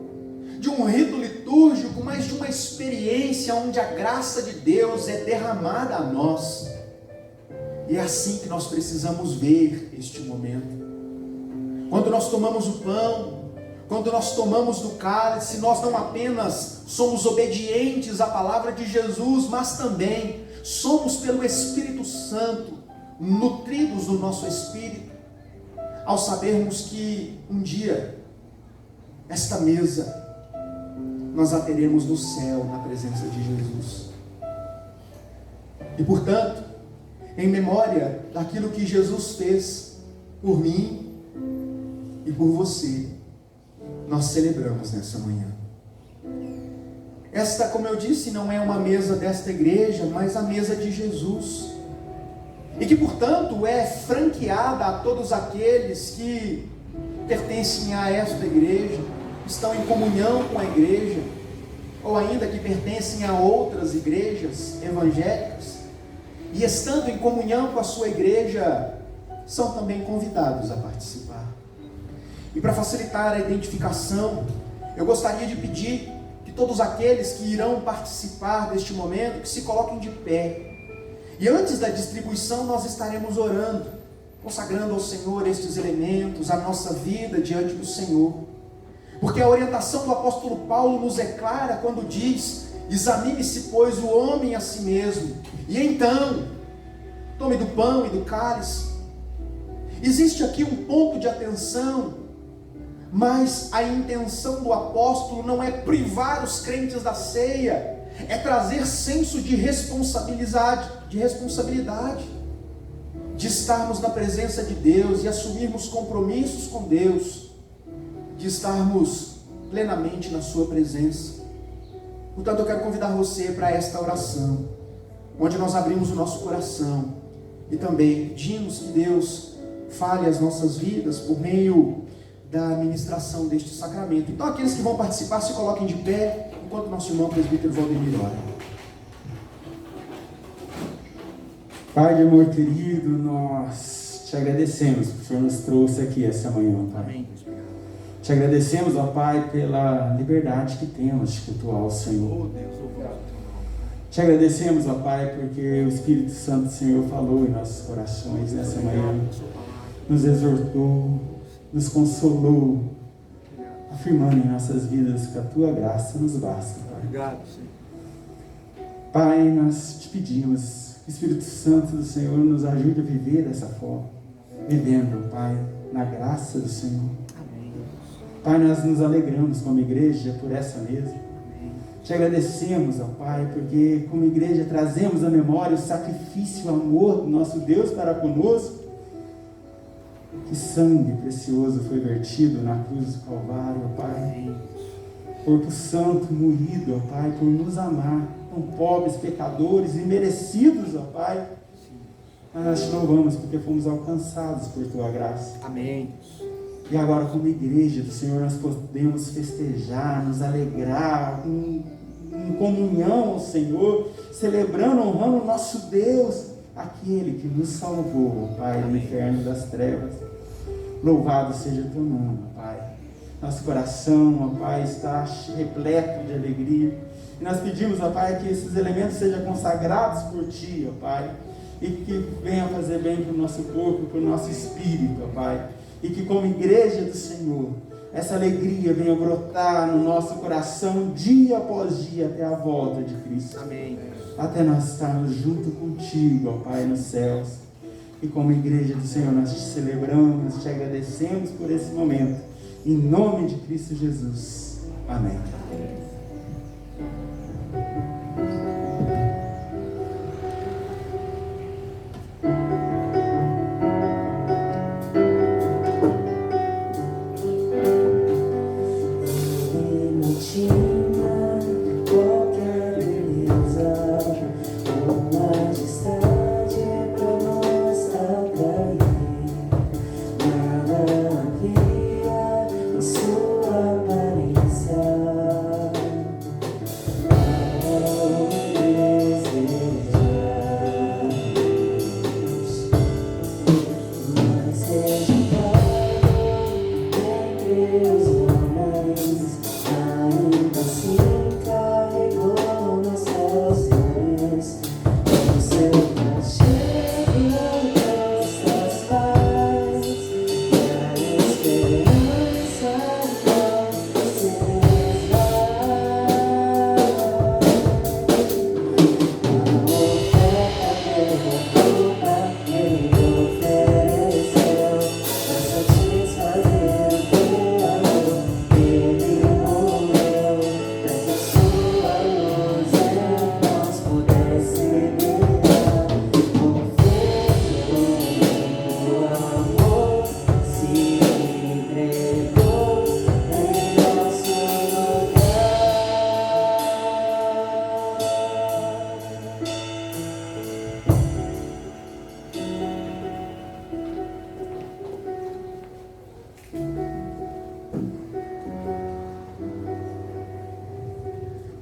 de um rito litúrgico, mas de uma experiência onde a graça de Deus é derramada a nós. E é assim que nós precisamos ver este momento. Quando nós tomamos o pão, quando nós tomamos do cálice, nós não apenas somos obedientes à palavra de Jesus, mas também somos pelo Espírito Santo nutridos no nosso espírito, ao sabermos que um dia esta mesa nós a teremos no céu, na presença de Jesus. E portanto, em memória daquilo que Jesus fez por mim e por você, nós celebramos nessa manhã. Esta, como eu disse, não é uma mesa desta igreja, mas a mesa de Jesus. e que, portanto, é franqueada a todos aqueles que pertencem a esta igreja, estão em comunhão com a igreja, ou ainda que pertencem a outras igrejas evangélicas, e estando em comunhão com a sua igreja, são também convidados a participar. E para facilitar a identificação, eu gostaria de pedir que todos aqueles que irão participar deste momento, que se coloquem de pé. E antes da distribuição nós estaremos orando, consagrando ao Senhor estes elementos, a nossa vida diante do Senhor. Porque a orientação do apóstolo Paulo nos é clara quando diz: examine-se, pois, o homem a si mesmo, e então tome do pão e do cálice. Existe aqui um ponto de atenção, mas a intenção do apóstolo não é privar os crentes da ceia, é trazer senso de responsabilidade, de estarmos na presença de Deus e assumirmos compromissos com Deus, de estarmos plenamente na sua presença. Portanto, eu quero convidar você para esta oração, onde nós abrimos o nosso coração e também pedimos que Deus fale as nossas vidas por meio da administração deste sacramento. Então, aqueles que vão participar, se coloquem de pé, enquanto nosso irmão presbítero Valdemir ora. Pai de amor querido, nós te agradecemos, porque o Senhor nos trouxe aqui essa manhã, Pai. Amém. Te agradecemos, ó Pai, pela liberdade que temos de cultuar o Senhor. Te agradecemos, ó Pai, porque o Espírito Santo do Senhor falou em nossos corações nessa manhã, nos exortou, nos consolou, afirmando em nossas vidas que a Tua graça nos basta, Pai. Obrigado, Senhor. Pai, nós te pedimos, Espírito Santo do Senhor, nos ajude a viver dessa forma, vivendo, Pai, na graça do Senhor. Amém. Pai, nós nos alegramos como igreja por essa mesa. Te agradecemos, ó Pai, porque como igreja trazemos à memória o sacrifício e o amor do nosso Deus para conosco. Que sangue precioso foi vertido na cruz do Calvário, ó Pai. Corpo santo moído, ó Pai, por nos amar, tão pobres, pecadores e merecidos, ó Pai. Mas nós te louvamos porque fomos alcançados por Tua graça. Amém. E agora, como igreja do Senhor, nós podemos festejar, nos alegrar, em comunhão ao Senhor, celebrando, honrando o nosso Deus, aquele que nos salvou, Pai, do inferno das trevas. Louvado seja o Teu nome, Pai. Nosso coração, ó Pai, está repleto de alegria. E nós pedimos, ó Pai, que esses elementos sejam consagrados por Ti, ó Pai, e que venha fazer bem para o nosso corpo, para o nosso espírito, ó Pai. E que como igreja do Senhor, essa alegria venha brotar no nosso coração dia após dia até a volta de Cristo. Amém. Até nós estarmos junto contigo, ó Pai, nos céus. E como igreja do Senhor, nós te celebramos, te agradecemos por esse momento. Em nome de Cristo Jesus. Amém. Sua aparência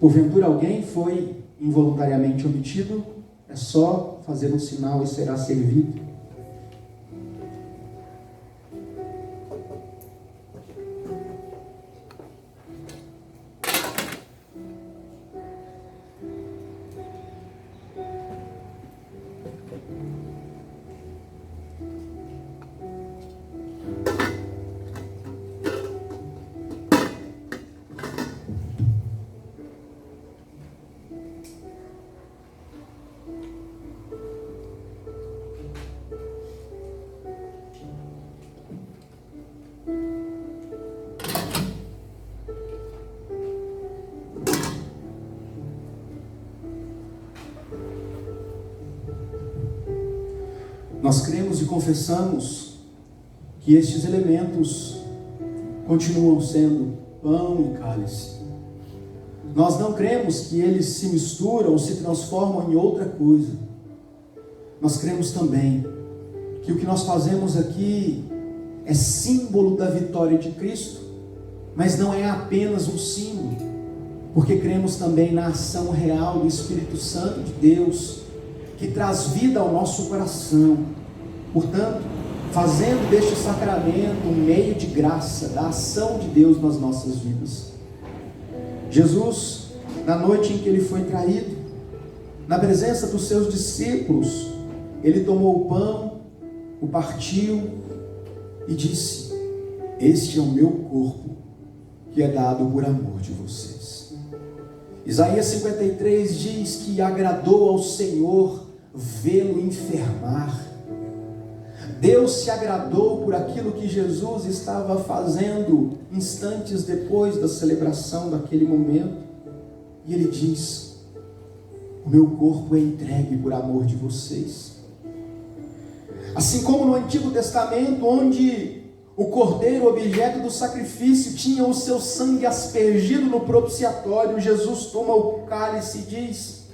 porventura alguém foi involuntariamente omitido, é só fazer um sinal e será servido. Nós cremos e confessamos que estes elementos continuam sendo pão e cálice. Nós não cremos que eles se misturam ou se transformam em outra coisa. Nós cremos também que o que nós fazemos aqui é símbolo da vitória de Cristo, mas não é apenas um símbolo, porque cremos também na ação real do Espírito Santo de Deus, que traz vida ao nosso coração. Portanto, fazendo deste sacramento um meio de graça, da ação de Deus nas nossas vidas. Jesus, na noite em que ele foi traído, na presença dos seus discípulos, ele tomou o pão, o partiu e disse: este é o meu corpo, que é dado por amor de vocês. Isaías 53 diz que agradou ao Senhor vê-lo enfermar. Deus se agradou por aquilo que Jesus estava fazendo instantes depois da celebração daquele momento, e ele diz: o meu corpo é entregue por amor de vocês. Assim como no Antigo Testamento, onde o cordeiro, objeto do sacrifício, tinha o seu sangue aspergido no propiciatório, Jesus toma o cálice e diz: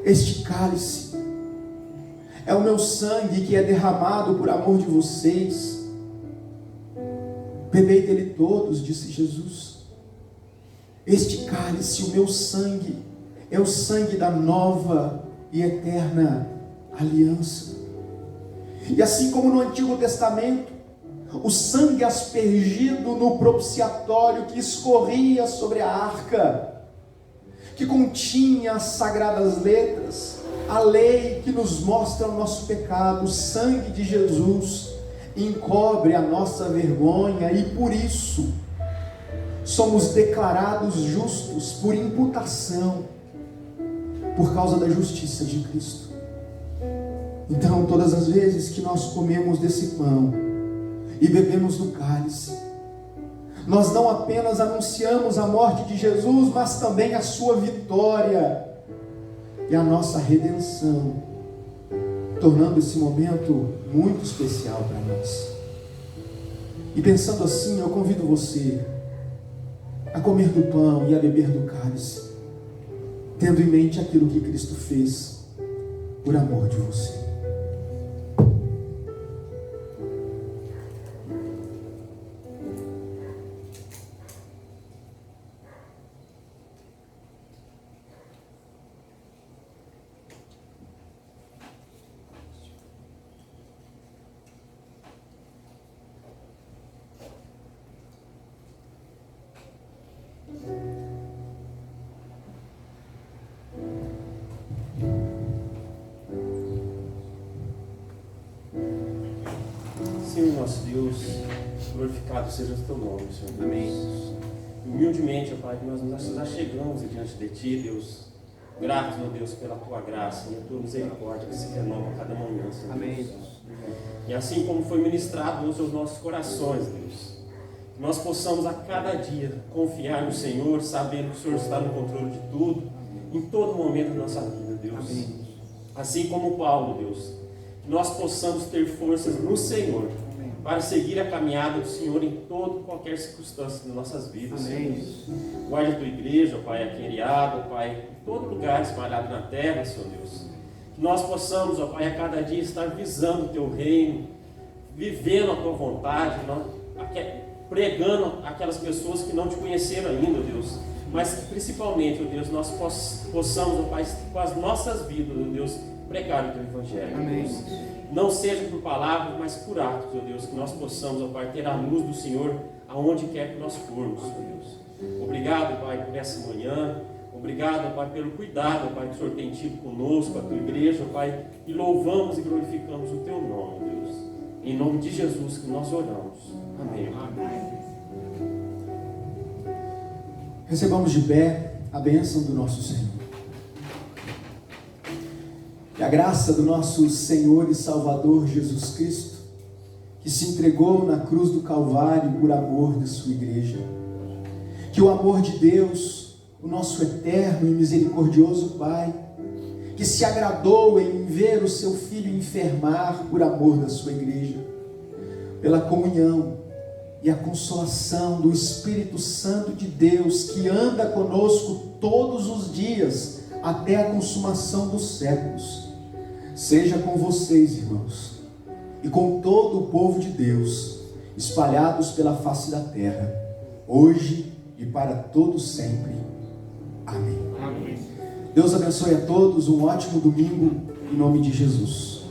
este cálice é o meu sangue que é derramado por amor de vocês. Bebei dele todos, disse Jesus. Este cálice, o meu sangue, é o sangue da nova e eterna aliança. E assim como no Antigo Testamento, o sangue aspergido no propiciatório que escorria sobre a arca, que continha as sagradas letras, a lei que nos mostra o nosso pecado, o sangue de Jesus encobre a nossa vergonha, e por isso somos declarados justos por imputação, por causa da justiça de Cristo. Então, todas as vezes que nós comemos desse pão e bebemos do cálice, nós não apenas anunciamos a morte de Jesus, mas também a sua vitória e a nossa redenção, tornando esse momento muito especial para nós. E pensando assim, eu convido você a comer do pão e a beber do cálice, tendo em mente aquilo que Cristo fez por amor de você. Senhor nosso Deus, glorificado seja o teu nome, Senhor Deus. Amém. Humildemente, ó Pai, que nós nos achegamos diante de Ti, Deus, gratos, ó Deus, pela Tua graça e a Tua misericórdia que se renova a cada manhã, Senhor. Amém. Deus. E assim como foi ministrado hoje aos nossos corações, Deus, que nós possamos a cada dia confiar no Senhor, sabendo que o Senhor está no controle de tudo, em todo momento da nossa vida, Deus. Amém. Assim como Paulo, Deus, que nós possamos ter forças no Senhor, para seguir a caminhada do Senhor em toda qualquer circunstância das nossas vidas. Amém. Guarde a tua igreja, Pai, aqui em Eriado, Pai, em todo lugar espalhado na terra, Senhor Deus. Que nós possamos, ó Pai, a cada dia estar visando o teu reino, vivendo a tua vontade, pregando aquelas pessoas que não te conheceram ainda, Deus. mas que principalmente, ó Deus, nós possamos, ó Pai, com as nossas vidas, ó Deus, pregar o teu Evangelho. Amém. Deus. Não seja por palavras, mas por atos, ó Deus, que nós possamos, ó Pai, ter a luz do Senhor aonde quer que nós formos, ó Deus. Obrigado, Pai, por essa manhã. Obrigado, Pai, pelo cuidado, Pai, que o Senhor tem tido conosco, a tua igreja, Pai, e louvamos e glorificamos o teu nome, Deus. Em nome de Jesus que nós oramos. Amém. Recebamos de pé a bênção do nosso Senhor. Que a graça do nosso Senhor e Salvador Jesus Cristo, que se entregou na cruz do Calvário por amor de sua igreja, que o amor de Deus, o nosso eterno e misericordioso Pai, que se agradou em ver o seu Filho enfermar por amor da sua igreja, pela comunhão e a consolação do Espírito Santo de Deus, que anda conosco todos os dias, até a consumação dos séculos, seja com vocês, irmãos, e com todo o povo de Deus, espalhados pela face da terra, hoje e para todo sempre. Amém. Amém. Deus abençoe a todos, um ótimo domingo, em nome de Jesus.